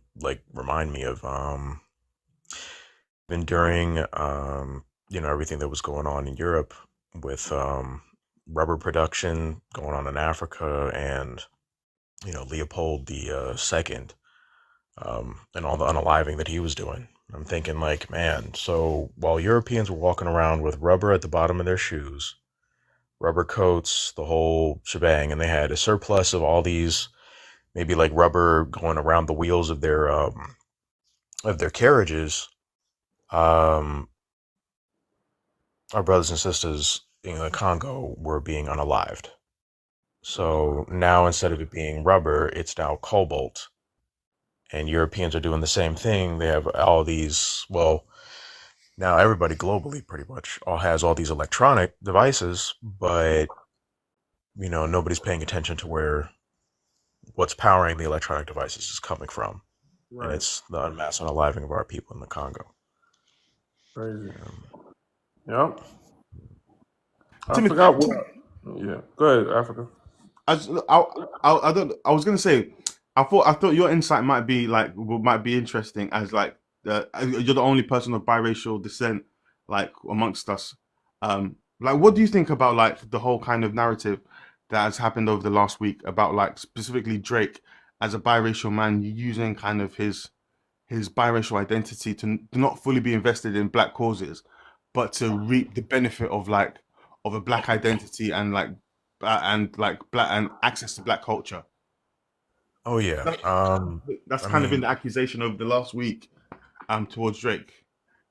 remind me of been during everything that was going on in Europe with rubber production going on in Africa, and Leopold the second, and all the unaliving that he was doing. I'm thinking like, man, so while Europeans were walking around with rubber at the bottom of their shoes, rubber coats, the whole shebang, and they had a surplus of all these maybe like rubber going around the wheels of their carriages, um, our brothers and sisters in the Congo were being unalived. So now instead of it being rubber, it's now cobalt. And Europeans are doing the same thing. They have all these, well, now everybody globally pretty much all has all these electronic devices, but nobody's paying attention to where what's powering the electronic devices is coming from. Right. And it's the unmasked unaliving of our people in the Congo. Crazy. Yep. I Timothy, forgot what. Yeah. Go ahead, Africa. I was gonna say, I thought your insight might be interesting as like you're the only person of biracial descent like amongst us. Like what do you think about like the whole kind of narrative that has happened over the last week about like specifically Drake as a biracial man using kind of his biracial identity to not fully be invested in black causes, but to reap the benefit of like of a black identity and like black and access to black culture. Oh yeah. That's I kind of been mean, the accusation over the last week towards Drake.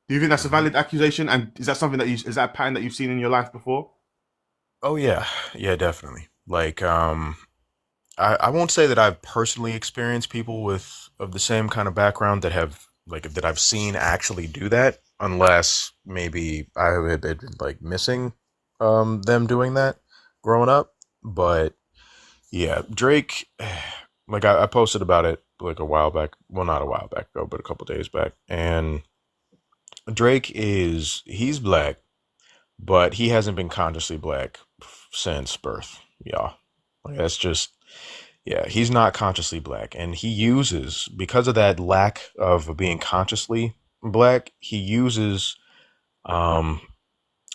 Do you think that's a valid accusation? And is that something that is that a pattern that you've seen in your life before? oh yeah, yeah, definitely. Like, I won't say that I've personally experienced people with of the same kind of background that have like that I've seen actually do that, unless maybe I have been like missing them doing that growing up. But yeah, Drake, like I posted about it like a while back. Well, not a while back ago, but a couple days back, and Drake he's black, but he hasn't been consciously black since birth. Yeah. Like that's just yeah, he's not consciously black. And he uses, because of that lack of being consciously black, he uses um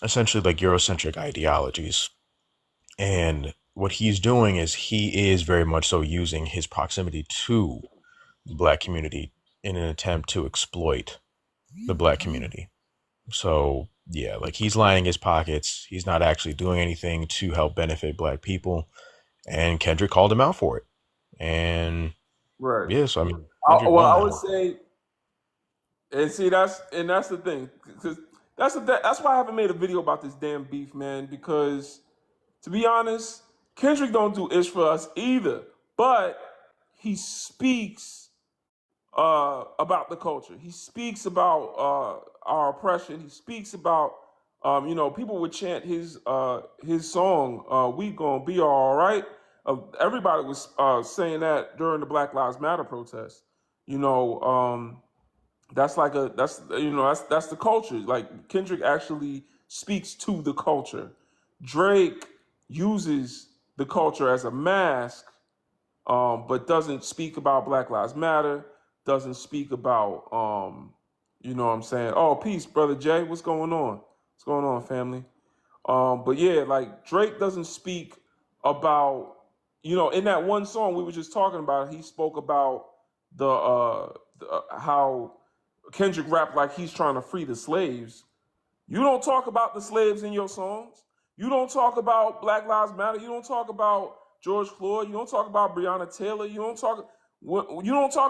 essentially like Eurocentric ideologies. And what he's doing is he is very much so using his proximity to the black community in an attempt to exploit the black community. So yeah, like he's lining his pockets. He's not actually doing anything to help benefit black people. And Kendrick called him out for it. And Right. yeah, so I mean, Kendrick Well, won I that would one. say, and see, that's the thing, because that's why I haven't made a video about this damn beef, man. Because to be honest, Kendrick don't do ish for us either, but he speaks about the culture. He speaks about our oppression. He speaks about people would chant his song "We Gonna Be All Right." Everybody was saying that during the Black Lives Matter protest. You know, that's like that's the culture. Like Kendrick actually speaks to the culture. Drake uses the culture as a mask, but doesn't speak about Black Lives Matter, doesn't speak about, you know what I'm saying? Oh, peace, Brother Jay. What's going on? What's going on, family? But yeah, like Drake doesn't speak about, in that one song we were just talking about, he spoke about how Kendrick rapped like he's trying to free the slaves. You don't talk about the slaves in your songs. You don't talk about Black Lives Matter. You don't talk about George Floyd. You don't talk about Breonna Taylor. You don't talk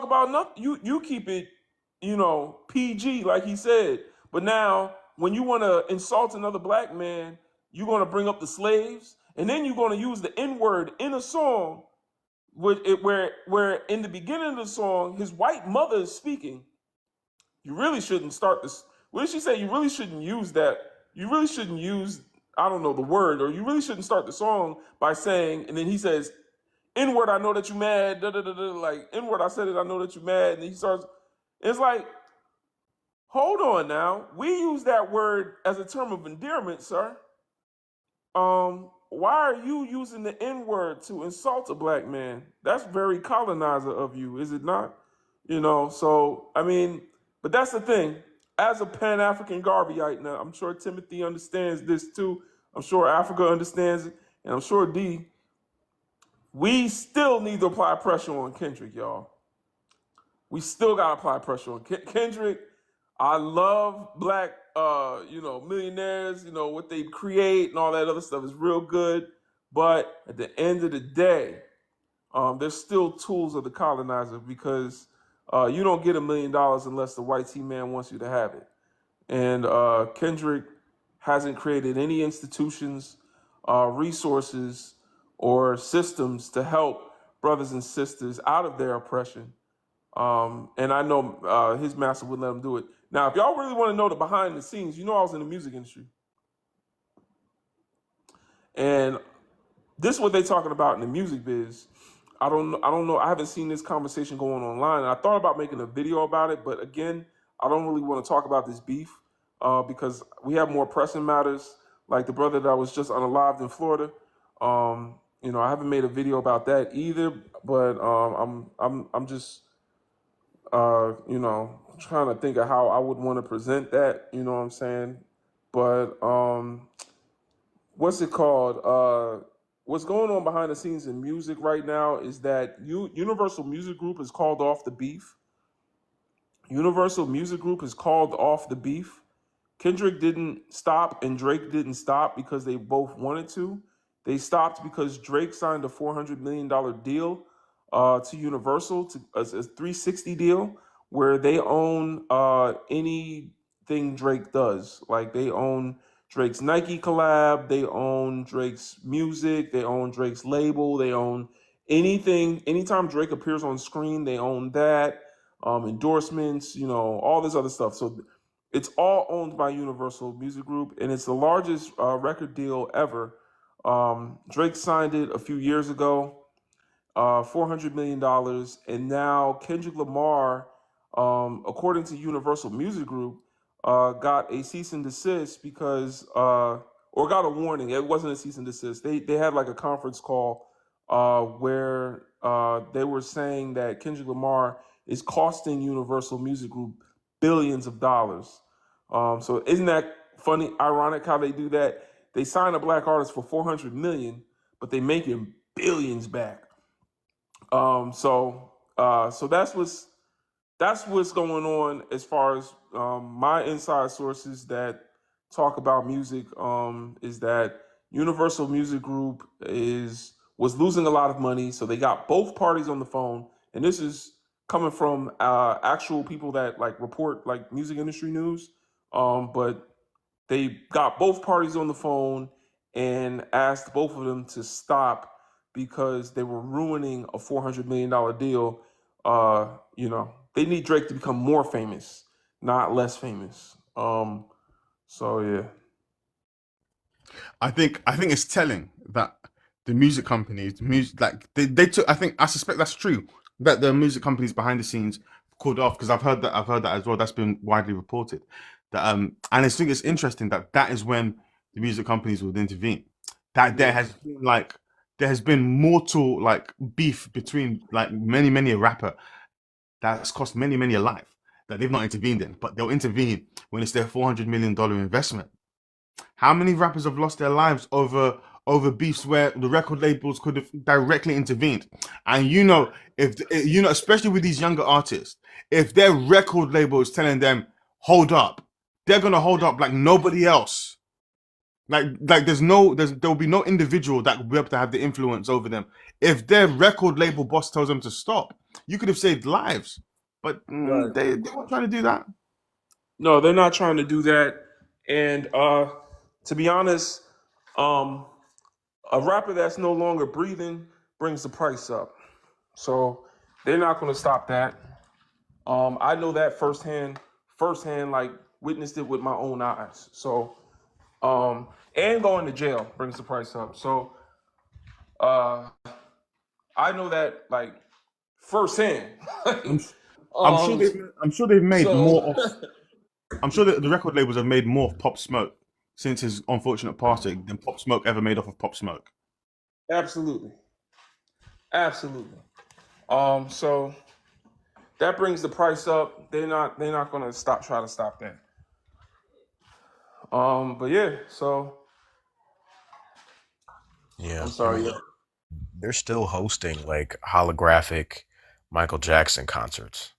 about nothing. You keep it, PG, like he said. But now, when you want to insult another black man, you're going to bring up the slaves, and then you're going to use the N word in a song, where in the beginning of the song, his white mother is speaking. You really shouldn't start this. What did she say? You really shouldn't use that. You really shouldn't use, I don't know, the word, or you really shouldn't start the song by saying, and then he says, N word, I know that you mad, da da da da, like, N word, I said it, I know that you mad. And he starts, it's like, hold on now. We use that word as a term of endearment, sir. Why are you using the N word to insult a black man? That's very colonizer of you, is it not? So I mean, but that's the thing. As a Pan African Garveyite, now I'm sure Timothy understands this too. I'm sure Africa understands it, and I'm sure D. We still need to apply pressure on Kendrick, y'all. We still gotta apply pressure on Kendrick. I love black, millionaires. What they create and all that other stuff is real good. But at the end of the day, there's still tools of the colonizer, because you don't get $1 million unless the white team man wants you to have it. And Kendrick hasn't created any institutions, resources, or systems to help brothers and sisters out of their oppression. And I know his master wouldn't let him do it. Now, if y'all really want to know the behind the scenes, I was in the music industry. And this is what they're talking about in the music biz. I don't know. I haven't seen this conversation going online. And I thought about making a video about it, but again, I don't really want to talk about this beef because we have more pressing matters, like the brother that was just unalived in Florida. I haven't made a video about that either, but I'm just trying to think of how I would want to present that. You know what I'm saying? But what's it called? What's going on behind the scenes in music right now is that Universal Music Group has called off the beef. Universal Music Group has called off the beef. Kendrick didn't stop and Drake didn't stop because they both wanted to. They stopped because Drake signed a $400 million deal to Universal, to a 360 deal, where they own anything Drake does. Like they own Drake's Nike collab, they own Drake's music, they own Drake's label, they own anything. Anytime Drake appears on screen, they own that. Endorsements, all this other stuff. So it's all owned by Universal Music Group, and it's the largest record deal ever. Drake signed it a few years ago, $400 million, and now Kendrick Lamar, according to Universal Music Group, got a cease and desist because, or got a warning. It wasn't a cease and desist. They had like a conference call where they were saying that Kendrick Lamar is costing Universal Music Group billions of dollars. So isn't that funny, ironic how they do that? They sign a black artist for 400 million, but they make him billions back. So that's what's going on as far as my inside sources that talk about music. Is that Universal Music Group was losing a lot of money, so they got both parties on the phone, and this is coming from actual people that like report like music industry news. But they got both parties on the phone and asked both of them to stop because they were ruining a $400 million deal. They need Drake to become more famous, not less famous. So yeah. I think it's telling that the music companies, they took. I suspect that's true that the music companies behind the scenes called off, because I've heard that as well. That's been widely reported. That and I think it's interesting that is when the music companies would intervene. That there has been mortal like beef between like many a rapper that's cost many a life that they've not intervened in, but they'll intervene when it's their $400 million investment. How many rappers have lost their lives over beefs where the record labels could have directly intervened? And if especially with these younger artists, if their record label is telling them hold up, they're gonna hold up like nobody else. Like there'll be no individual that will be able to have the influence over them. If their record label boss tells them to stop, you could have saved lives. But Right. they weren't trying to do that. No, they're not trying to do that. And to be honest, um, a rapper that's no longer breathing brings the price up. So they're not going to stop that. I know that firsthand, like witnessed it with my own eyes. So, and going to jail brings the price up. So, uh, I know that like firsthand. I'm I'm sure um, they've made so more of. I'm sure that the record labels have made more of Pop Smoke since his unfortunate passing than Pop Smoke ever made off of Pop Smoke. absolutely, absolutely. So that brings the price up. They're not going to try to stop that. But yeah. So Yeah, I'm I sorry. mean, Yeah. they're still hosting like holographic Michael Jackson concerts,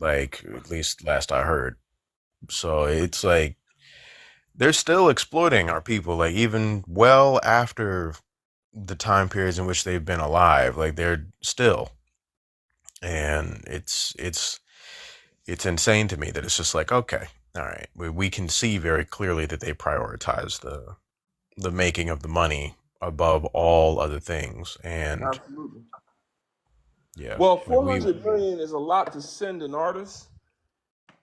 like at least last I heard. So it's like they're still exploiting our people, like even well after the time periods in which they've been alive, like they're still. And it's insane to me that it's just like, okay, all right, we can see very clearly that they prioritize the making of the money above all other things. And Absolutely. yeah, Well, like 400 million is a lot to send an artist,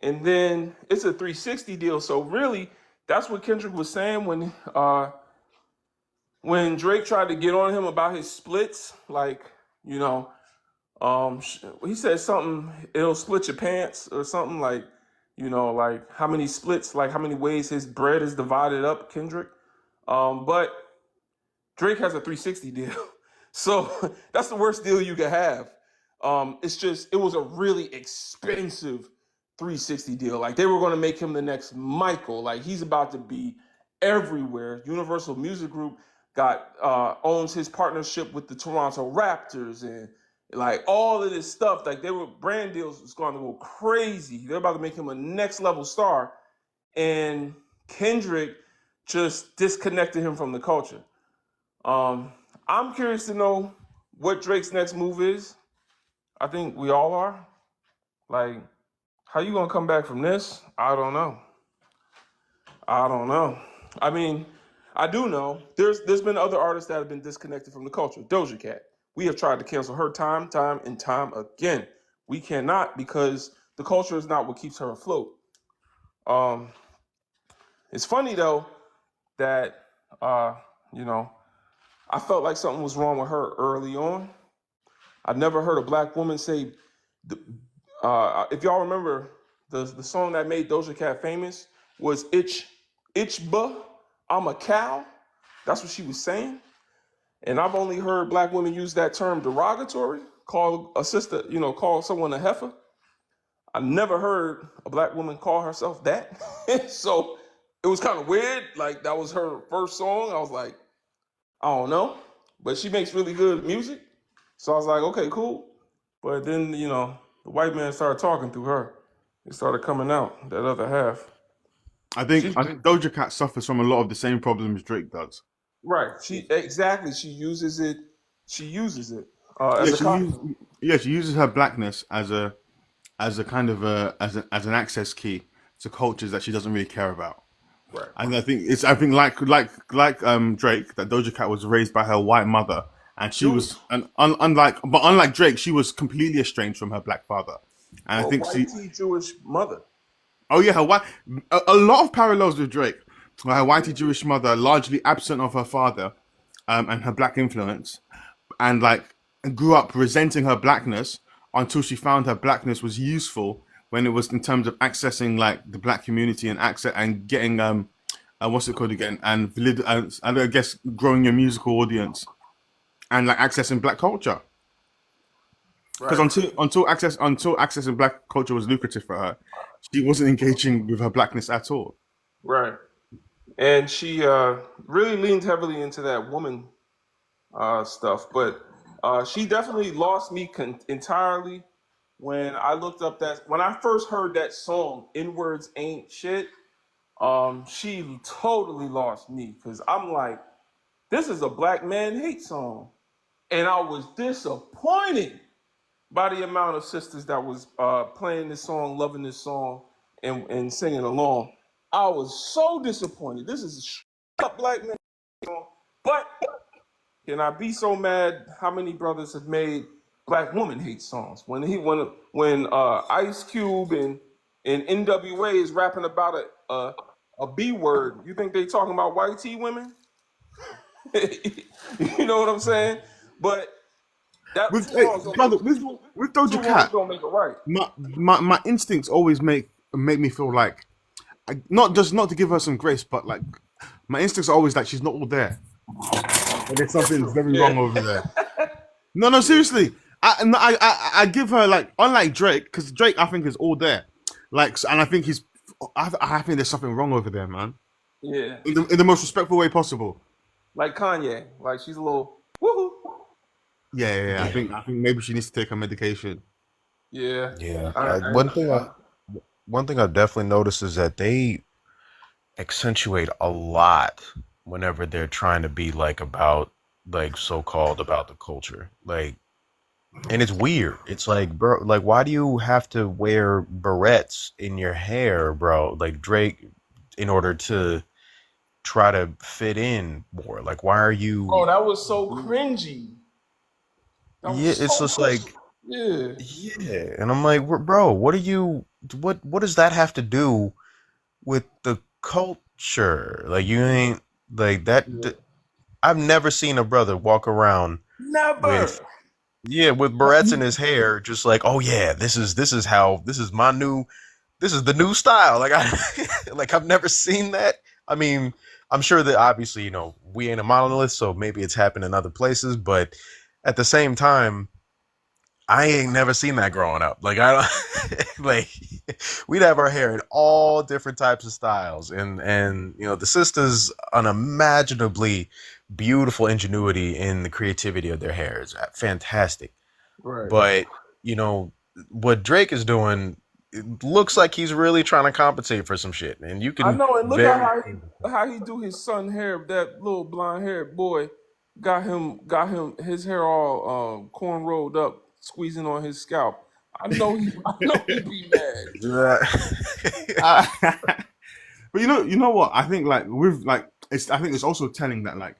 and then it's a 360 deal. So really, that's what Kendrick was saying when Drake tried to get on him about his splits. Like, you know, he said something. It'll split your pants or something like, like how many splits, like how many ways his bread is divided up. Kendrick, but Drake has a 360 deal. So that's the worst deal you could have. It was a really expensive 360 deal. Like they were going to make him the next Michael. Like he's about to be everywhere. Universal Music Group owns his partnership with the Toronto Raptors and like all of this stuff. Like brand deals was going to go crazy. They're about to make him a next level star. And Kendrick just disconnected him from the culture. Um, I'm curious to know what Drake's next move is. I think we all are. Like, how you gonna come back from this? I don't know. I don't know. I mean, I do know there's been other artists that have been disconnected from the culture. Doja Cat. We have tried to cancel her time and time again. We cannot because the culture is not what keeps her afloat. Um, it's funny though that uh, you know, I felt like something was wrong with her early on. I've never heard a black woman say, if y'all remember the song that made Doja Cat famous was Itchba, I'm a cow. That's what she was saying. And I've only heard black women use that term derogatory, call a sister, call someone a heifer. I never heard a black woman call herself that. So it was kind of weird. Like that was her first song. I was like, I don't know. But she makes really good music. So I was like, okay, cool. But then, the white man started talking through her. It started coming out, that other half. I think Doja Cat suffers from a lot of the same problems Drake does. Right. Exactly. She uses it. Yeah, As a she uses her blackness as a kind of as an access key to cultures that she doesn't really care about. right. And I think like Drake, that Doja Cat was raised by her white mother, and she Jewish. was unlike Drake, she was completely estranged from her black father. And I Or think white tea Jewish mother. oh yeah, her white, a lot of parallels with Drake. Her whitey Jewish mother, largely absent of her father, and her black influence, and grew up resenting her blackness until she found her blackness was useful when it was in terms of accessing like the black community and access and getting what's it called again, and I guess growing your musical audience and like accessing black culture. Because Right. until accessing black culture was lucrative for her, she wasn't engaging with her blackness at all. Right. And she really leaned heavily into that woman stuff. But she definitely lost me entirely when I looked up when I first heard that song, N Words Ain't Shit. She totally lost me because I'm like, this is a black man hate song. And I was disappointed by the amount of sisters that was playing this song, loving this song, and singing along. I was so disappointed. This is a straight up black man song. But can I be so mad how many brothers have made black woman hate songs? When Ice Cube and NWA is rapping about a B word, you think they talking about white tea women? You know what I'm saying? But that With two wrongs don't brother, make with two Doja wrongs Cat, don't make it right. my instincts always make me feel like not just not to give her some grace, but like my instincts are always like she's not all there. Like, there's That's something true. very Yeah. wrong over there. No, seriously. I give her like unlike Drake, because Drake I think is all there. And I think I think there's something wrong over there, man. Yeah. In the most respectful way possible. Like Kanye. Like she's a little woohoo. Yeah. I think maybe she needs to take her medication. Yeah. Yeah. I, I, One thing I've definitely noticed is that they accentuate a lot whenever they're trying to be like about like so-called about the culture. Like, and it's weird. It's like, bro, like why do you have to wear barrettes in your hair, bro? Like Drake, in order to try to fit in more. Like why are you? oh, that was so cringy. That was Yeah, it's so just like, cringy. Yeah. yeah, and I'm like, bro, what are you? What does that have to do with the culture? Like you ain't like that. I've never seen a brother walk around with, Never. yeah, with barrettes in his hair, just like, oh yeah, this is the new style. Like like I've never seen that. I mean, I'm sure that obviously, we ain't a monolith, so maybe it's happened in other places, but at the same time, I ain't never seen that growing up. Like I don't like we'd have our hair in all different types of styles, and the sisters unimaginably beautiful ingenuity in the creativity of their hair is fantastic. Right. But what Drake is doing, it looks like he's really trying to compensate for some shit, and you I can know, and look at very how he do his son hair. That little blonde haired boy got him his hair all corn rolled up, squeezing on his scalp. I know he be mad. Uh, but you know what? I think like with like I think it's also telling that like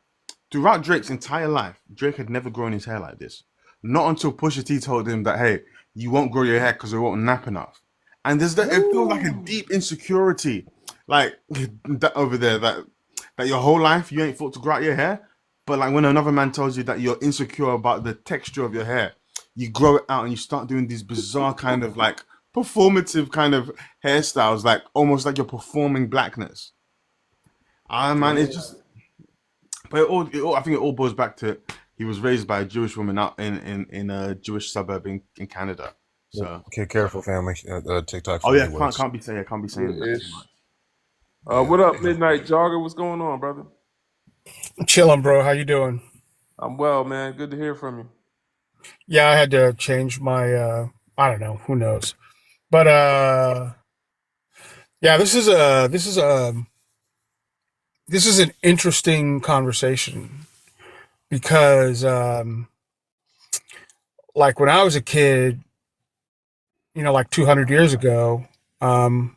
throughout Drake's entire life, Drake had never grown his hair like this. Not until Pusha T told him that, hey, you won't grow your hair because it won't nap enough. And it feels like a Ooh. deep insecurity, like that over there, that your whole life you ain't thought to grow out your hair. But like when another man tells you that you're insecure about the texture of your hair, you grow it out and you start doing these bizarre kind of like performative kind of hairstyles, like almost like you're performing blackness. Ah man, it's just, but I think it all boils back to he was raised by a Jewish woman out in a Jewish suburb in Canada. So Okay, careful, family. TikTok oh friendly yeah, words. can't be Yeah, saying that too ish. much. What up, Midnight Jogger? What's going on, brother? Chilling, bro. How you doing? I'm well, man. Good to hear from you. Yeah, I had to change my I don't know, who knows. But yeah, this is an interesting conversation because like when I was a kid, like 200 years ago, um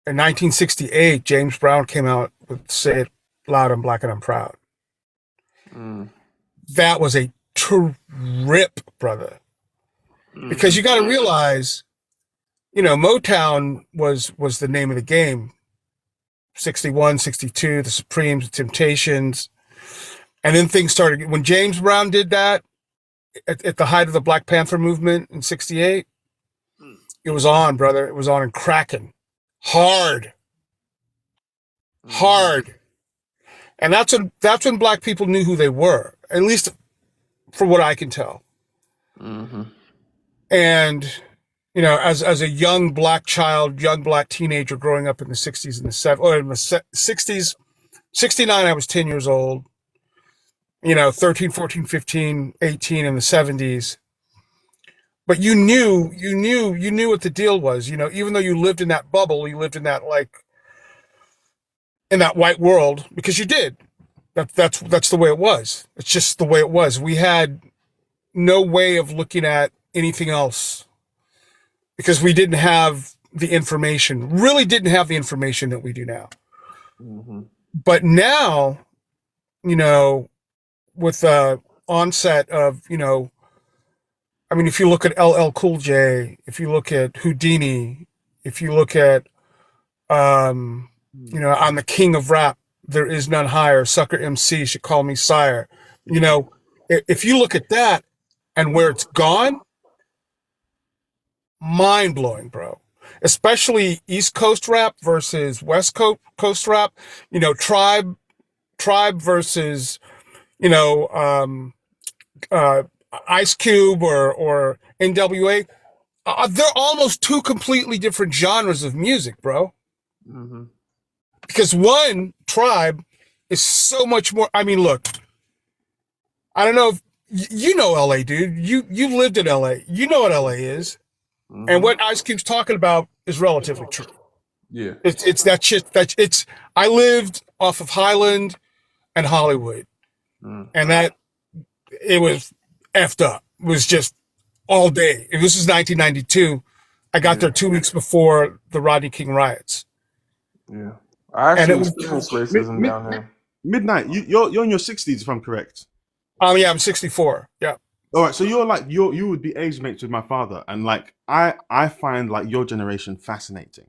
in 1968, James Brown came out with Say It Loud and Black and I'm Proud. Mm. That was a trip, brother. Because Mhm. you got to realize, Motown was the name of the game. 61, 62, the Supremes, the Temptations. And then things started. When James Brown did that at the height of the Black Panther movement in 68, it was on, brother. It was on and cracking. Hard. Hard. And that's when black people knew who they were, at least from what I can tell. Mm-hmm. And as a young black child, young black teenager growing up in the 60s and the 70s, or in the 60s, 69, I was 10 years old, 13, 14, 15, 18 in the 70s. But you knew what the deal was, even though you lived in that bubble, you lived in that, in that white world, because you did. That's the way it was. It's just the way it was. We had no way of looking at anything else because we didn't have the information, really didn't have the information that we do now. Mm-hmm. But now, with the onset of, if you look at LL Cool J, if you look at Houdini, if you look at, I'm the king of rap, there is none higher, sucker MC should call me sire. If you look at that and where it's gone, mind blowing, bro. Especially East Coast rap versus West Coast rap. Tribe versus Ice Cube or NWA. They're almost two completely different genres of music, bro. Mm-hmm. Because one, Tribe, is so much more. I mean, look, I don't know if you know LA, dude. You lived in LA. You know what LA is. Mm-hmm. And what Ice Cube's talking about is relatively true. Yeah. It's that shit I lived off of Highland and Hollywood. And that it was effed up. It was just all day. And this is 1992. I got there 2 weeks before the Rodney King riots. Yeah. I And actually it was experienced racism down there. Midnight, you're in your 60s if I'm correct. yeah, I'm 64. Yeah. All right, so you're like you would be age mates with my father, and like I find like your generation fascinating,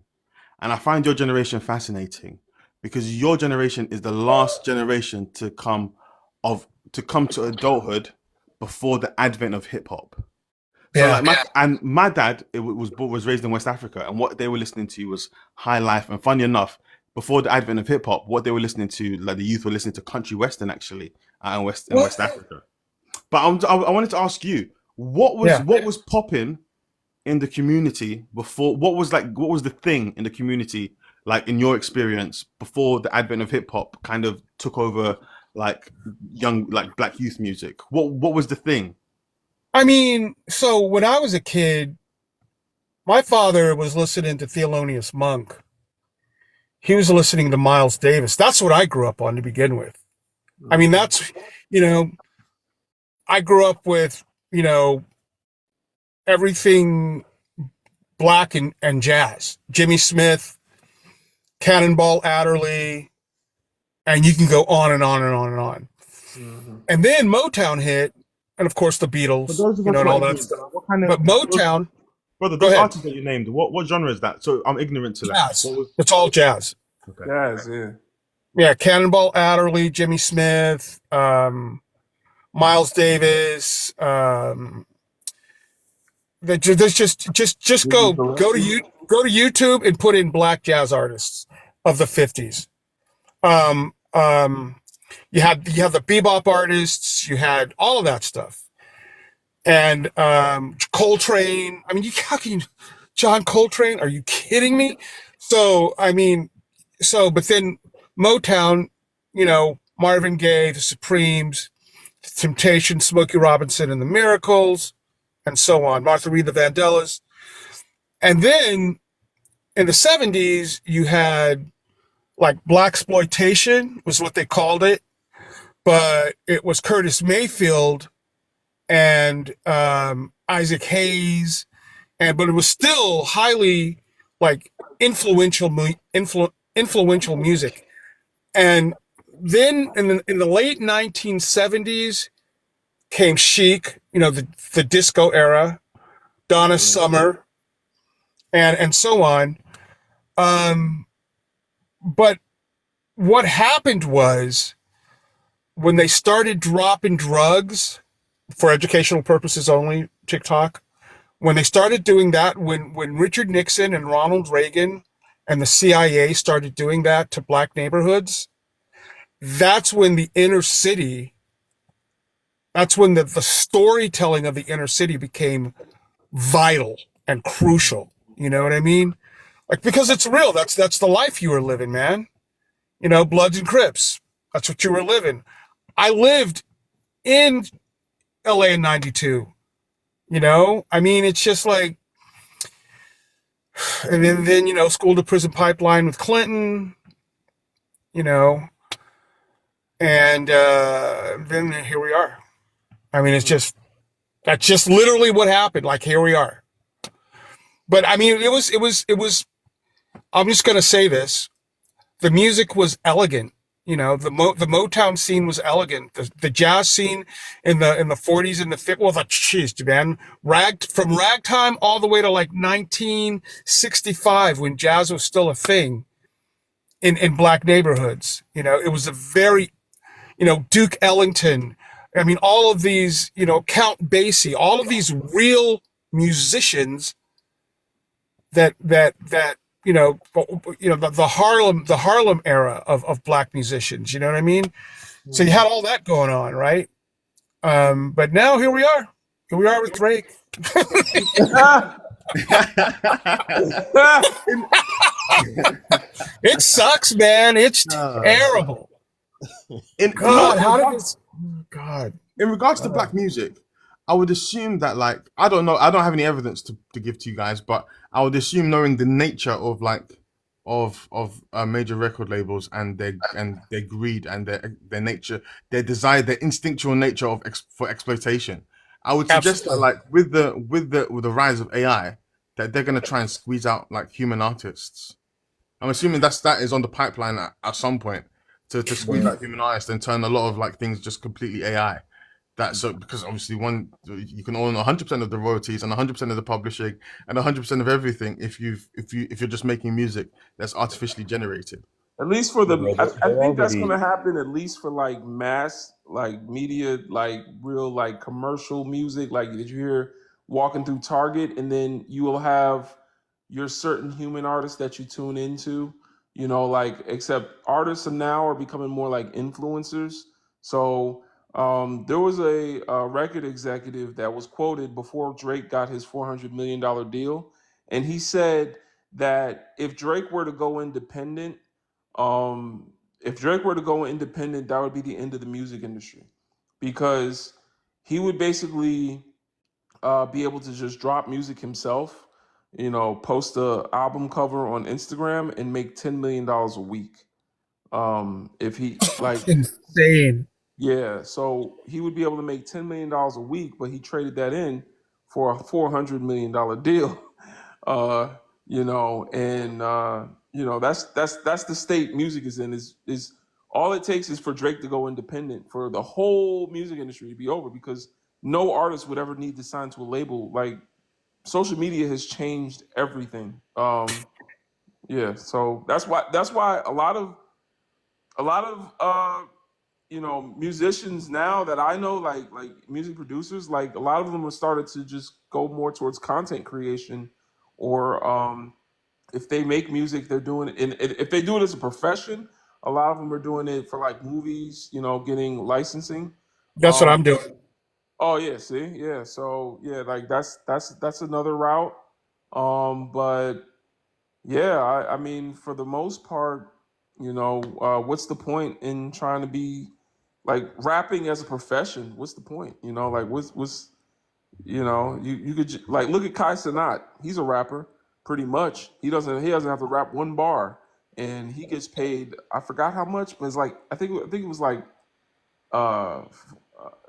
and I find your generation fascinating because your generation is the last generation to come to adulthood before the advent of hip hop. So Yeah. like my dad was raised in West Africa, and what they were listening to was high life. And funny enough, before the advent of hip hop, what they were listening to, like the youth were listening to country western actually, in West Africa. But I wanted to ask you, what was popping in the community before? What was the thing in the community, like in your experience, before the advent of hip hop kind of took over, like young, like black youth music? What was the thing? I mean, so when I was a kid, my father was listening to Thelonious Monk. He was listening to Miles Davis. That's what I grew up on to begin with. I mean, that's, I grew up with, everything black and jazz. Jimmy Smith, Cannonball Adderley, and you can go on and on and on and on. Mm-hmm. And then Motown hit, and of course the Beatles, and all that stuff. What kind of, but Motown, brother, go those ahead. artists that you named, what genre is that? So I'm ignorant to that. Jazz. It's all jazz. Okay. Jazz, yeah. Yeah, Cannonball Adderley, Jimmy Smith, Miles Davis, Just Disney go to Gillespie. YouTube and put in black jazz artists of the 50s. Um, um, you had the bebop artists, you had all of that stuff, and Coltrane. I mean, how can you, John Coltrane? Are you kidding me? So I mean, but then Motown, Marvin Gaye, the Supremes, the Temptations, Smokey Robinson and the Miracles, and so on. Martha Reed, the Vandellas, and then in the 70s you had like black exploitation was what they called it, but it was Curtis Mayfield and Isaac Hayes, but it was still highly like influential music. And then in the late 1970s came Chic, the disco era, Donna Summer, and so on. But what happened was when they started dropping drugs for educational purposes only, TikTok, when they started doing that, when Richard Nixon and Ronald Reagan and the CIA started doing that to black neighborhoods, that's when the inner city, that's when the storytelling of the inner city became vital and crucial. You know what I mean? Like, because it's real. That's the life you were living, man. Bloods and Crips. That's what you were living. I lived in LA in 92. I mean, it's just like, and then school to prison pipeline with Clinton, and then here we are. I mean, that's just literally what happened. Like, here we are. But I mean, it was, I'm just going to say this. The music was elegant. The Motown scene was elegant. The jazz scene in the 40s and the 50s. Well, jeez, man, from ragtime all the way to like 1965 when jazz was still a thing in black neighborhoods. It was a very, Duke Ellington. I mean, all of these, Count Basie, all of these real musicians that the Harlem era of black musicians. You know what I mean? So you had all that going on, right? But now here we are. Here we are with Drake. It sucks, man. It's terrible. God. In regards to black music, I would assume that, like, I don't know, I don't have any evidence to give to you guys, but I would assume, knowing the nature of major record labels and their greed and their nature, their desire, their instinctual nature for exploitation, I would suggest that, like, with the rise of AI, that they're gonna try and squeeze out like human artists. I'm assuming that is on the pipeline at some point to squeeze out human artists and turn a lot of like things just completely AI. Because obviously you can own 100% of the royalties and 100% of the publishing and 100% of everything if you're just making music that's artificially generated. At least for I think that's already going to happen. At least for like mass, like media, like real, like commercial music. Like, did you hear walking through Target, and then you will have your certain human artists that you tune into. Like, except artists now are becoming more like influencers. So there was a record executive that was quoted before Drake got his $400 million deal, and he said that if Drake were to go independent, that would be the end of the music industry, because he would basically be able to just drop music himself, post a album cover on Instagram and make $10 million a week. If he like, Insane. yeah, so he would be able to make $10 million a week, but he traded that in for a $400 million deal. And that's the state music is in. Is all it takes is for Drake to go independent for the whole music industry to be over, because no artist would ever need to sign to a label. Like, social media has changed everything. Yeah, so that's why a lot of musicians now that I know, like music producers, like a lot of them have started to just go more towards content creation, or if they make music, they're doing it. And if they do it as a profession, a lot of them are doing it for like movies, getting licensing. That's what Um, I'm doing. oh yeah, see, yeah. So yeah, like that's another route. But yeah, I mean, for the most part, what's the point in trying to be like rapping as a profession? What's the point? Like what's you could like look at Kai Cenat. He's a rapper, pretty much. He doesn't have to rap one bar, and he gets paid. I forgot how much, but it's like I think it was like uh,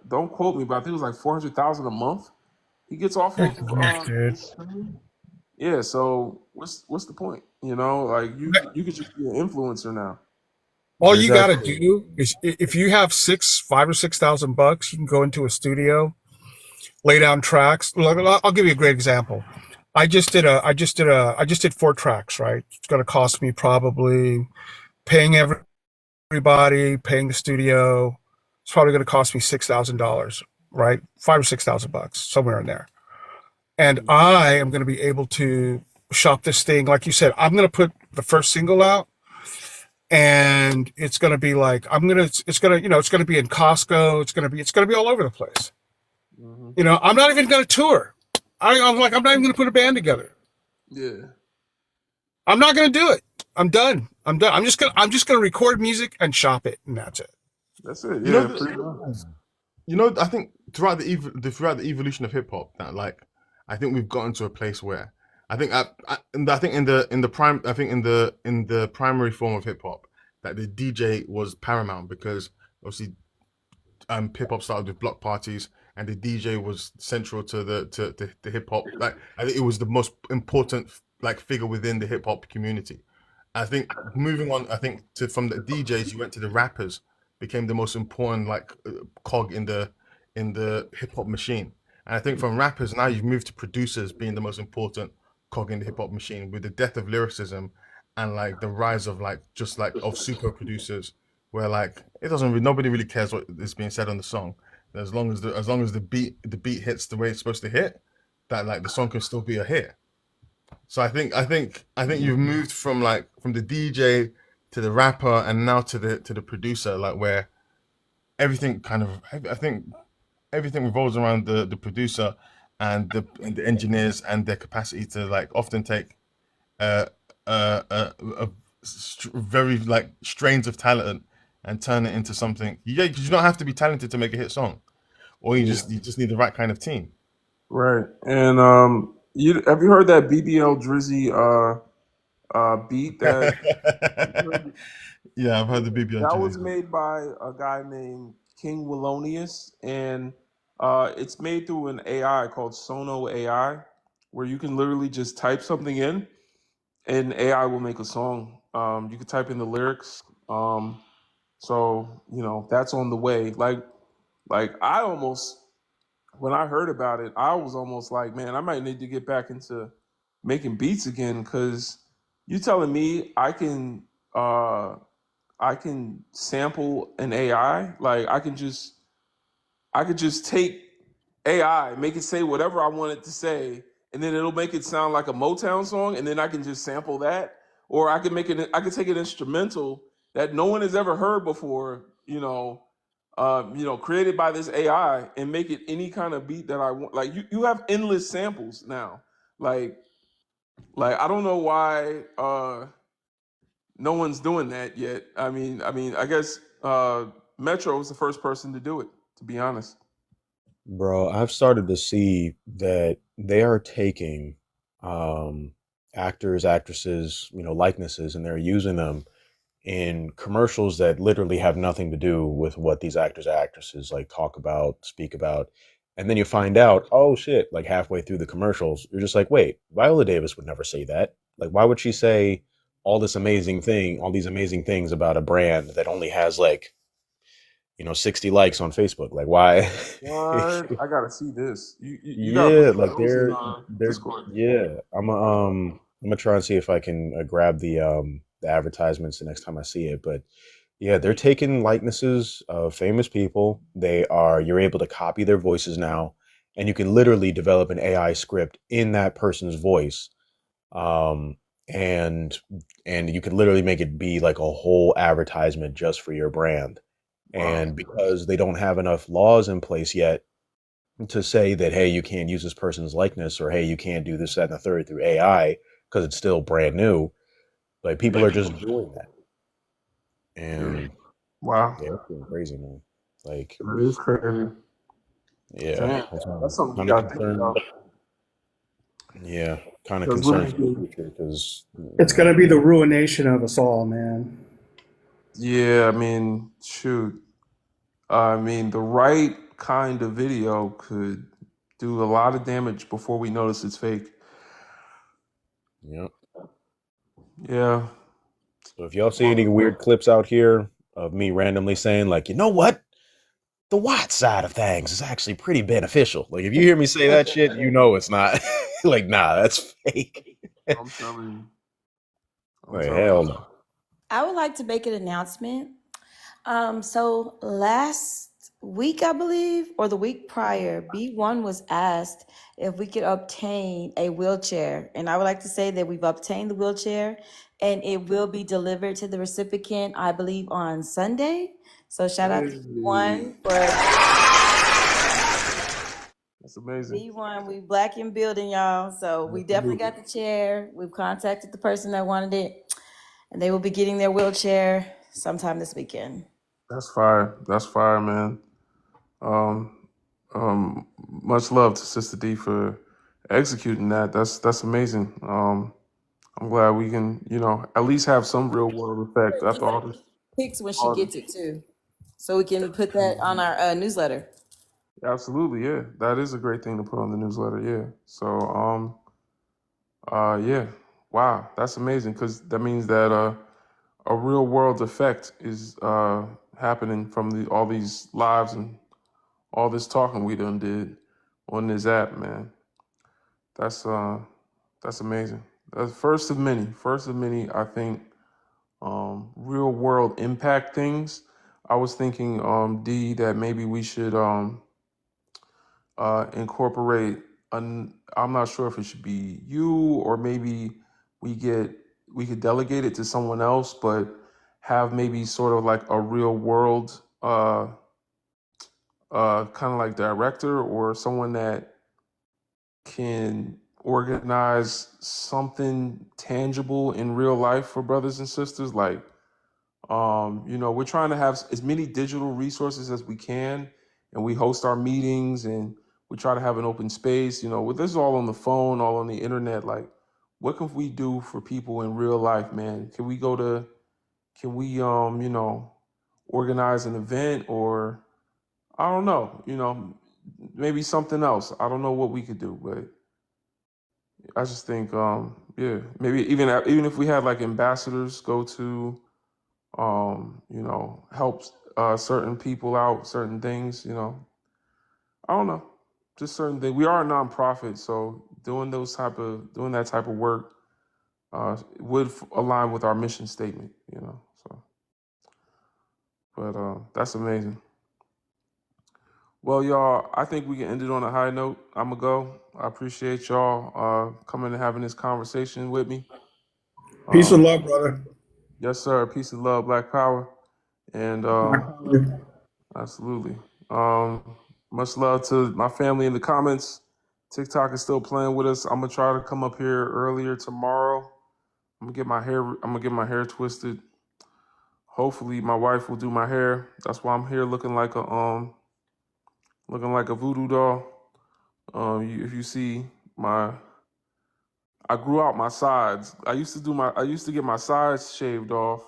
don't quote me, but I think it was like 400,000 a month. He gets off Good of grief, dude. his stream. Yeah, so what's the point? Like you could just be an influencer now. All you got to Exactly. do is if you have 5 or 6 thousand bucks, you can go into a studio, lay down tracks. Look, I'll give you a great example. I just did 4 tracks, right? It's going to cost me probably paying everybody, paying the studio. It's probably going to cost me $6,000, right? 5 or 6 thousand bucks, somewhere in there. And I am going to be able to shop this thing, like you said. I'm going to put the first single out, and it's going to be like it's going to it's going to be in Costco. It's going to be all over the place. Hmm. I'm not even going to tour. I'm not even going to put a band together. Yeah, I'm not going to do it. I'm done. I'm just going to record music and shop it, and that's it. that's it. You know, Yeah, the, pretty much. I think throughout the evolution of hip hop, that like I think we've gotten to a place where I think in the primary form of hip hop that the DJ was paramount because obviously hip hop started with block parties and the DJ was central to the hip hop. Like I think it was the most important like figure within the hip hop community. I think moving on, I think to from the DJs, you went to the rappers, became the most important like cog in the hip hop machine. And I think from rappers now you've moved to producers being the most important cog in the hip hop machine with the death of lyricism and like the rise of like just like of super producers where like it doesn't really, nobody really cares what is being said on the song as long as the beat hits the way it's supposed to hit, that like the song can still be a hit. So I think you've moved from like from the DJ to the rapper and now to the producer, like where everything kind of I think everything revolves around the producer and the engineers and their capacity to like often take uh a very like strains of talent and turn it into something. Yeah, because you don't have to be talented to make a hit song, or Yeah, you just need the right kind of team. right. And you have you heard that BBL Drizzy beat that? Yeah, I've heard the BBL That Jizzy. was made by a guy named King Wallonius, and it's made through an AI called Sono AI, where you can literally just type something in, and AI will make a song. You can type in the lyrics. So that's on the way. Like I almost when I heard about it, I was almost like, man, I might need to get back into making beats again because you telling me uh I can sample an AI. Like I could just take AI, make it say whatever I want it to say, and then it'll make it sound like a Motown song, and then I can just sample that. Or I could take an instrumental that no one has ever heard before, created by this AI and make it any kind of beat that I want. Like you have endless samples now. Like like I don't know why no one's doing that yet. I guess Metro was the first person to do it. To be honest. Bro, I've started to see that they are taking um, actors, actresses, likenesses, and they're using them in commercials that literally have nothing to do with what these actors, actresses like talk about, speak about. And then you find out, oh shit, like halfway through the commercials, you're just like, wait, Viola Davis would never say that. Like, why would she say all these amazing things about a brand that only has like 60 likes on Facebook? Like, why? What? I gotta see this. You gotta put Yeah, the like levels in they're Discord. yeah. I'm gonna try and see if I can grab the advertisements the next time I see it. But Yeah, they're taking likenesses of famous people. You're able to copy their voices now, and you can literally develop an AI script in that person's voice. Um, and you can literally make it be like a whole advertisement just for your brand. Wow. And because they don't have enough laws in place yet to say that, hey, you can't use this person's likeness, or hey, you can't do this, that, and the third through AI because it's still brand new, like people are just doing that. And Wow. yeah, it's getting crazy, man. Like, That is crazy. yeah, Damn. That's something you kind of gotta think concerned. about. Yeah, kind of Because concerned for the literally, future because, It's going to be the ruination of us all, man. yeah, I mean, shoot. I mean, the right kind of video could do a lot of damage before we notice it's fake. yeah. Yeah. So if y'all see any weird clips out here of me randomly saying, like, you know what, the white side of things is actually pretty beneficial. Like, if you hear me say that shit, you know it's not. Like, nah, that's fake. I'm telling you. I'm Like, telling you. hell no. I would like to make an announcement. So last week, I believe, or the week prior, B1 was asked if we could obtain a wheelchair. And I would like to say that we've obtained the wheelchair and it will be delivered to the recipient, I believe, on Sunday. So shout out to Hey, B1 for that's amazing. B1. We black in building, y'all. So we definitely got the chair. We've contacted the person that wanted it, and they will be getting their wheelchair sometime this weekend. That's fire. That's fire, man. Um, much love to Sister D for executing that. That's amazing. I'm glad we can, at least have some real world effect after all this. Pics when she All this. gets it too, so we can put that on our newsletter. Absolutely, yeah. That is a great thing to put on the newsletter, yeah. So, yeah. Wow, that's amazing because that means that a real world effect is happening from all these lives and all this talking we done did on this app, man. That's that's amazing. That's first of many. First of many, I think, real world impact things. I was thinking, D, that maybe we should incorporate I'm not sure if it should be you or maybe we get we could delegate it to someone else, but have maybe sort of like a real world kind of like director or someone that can organize something tangible in real life for brothers and sisters. Like, we're trying to have as many digital resources as we can, and we host our meetings and we try to have an open space. With this all on the phone, all on the internet, like, what can we do for people in real life, man? Can we, organize an event or I don't know, maybe something else. I don't know what we could do, but I just think, yeah, maybe even if we had like ambassadors go to, help certain people out, certain things, I don't know, just certain things. We are a nonprofit, so doing that type of work would align with our mission statement, So, but that's amazing. Well, y'all, I think we can end it on a high note. I'm gonna go. I appreciate y'all coming and having this conversation with me. Peace and Um, love, brother. yes, sir. Peace and love, Black Power, and absolutely. Much love to my family in the comments. TikTok is still playing with us. I'm gonna try to come up here earlier tomorrow. I'm gonna get my hair twisted. Hopefully, my wife will do my hair. That's why I'm here looking like a voodoo doll. If you see I grew out my sides. I used to get my sides shaved off.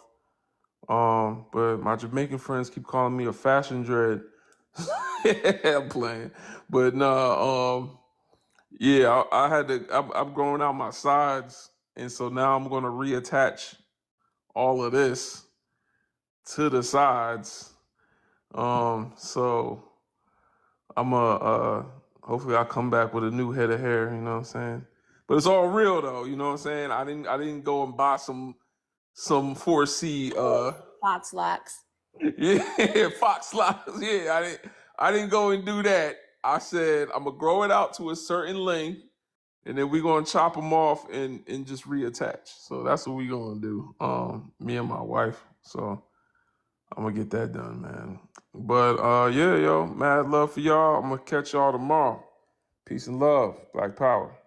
But my Jamaican friends keep calling me a fashion dread. I'm playing, but no. Yeah, I had to. I'm growing out my sides, and so now I'm going to reattach all of this to the sides. So I'm hopefully I'll come back with a new head of hair. You know what I'm saying? But it's all real though. You know what I'm saying? I didn't go and buy some 4C Fox locks. Yeah, fox locks. Yeah, I didn't go and do that. I said I'm gonna grow it out to a certain length, and then we're gonna chop them off and just reattach. So that's what we gonna do. Me and my wife. So I'm gonna get that done, man. But yeah, yo, mad love for y'all. I'm gonna catch y'all tomorrow. Peace and love. Black power.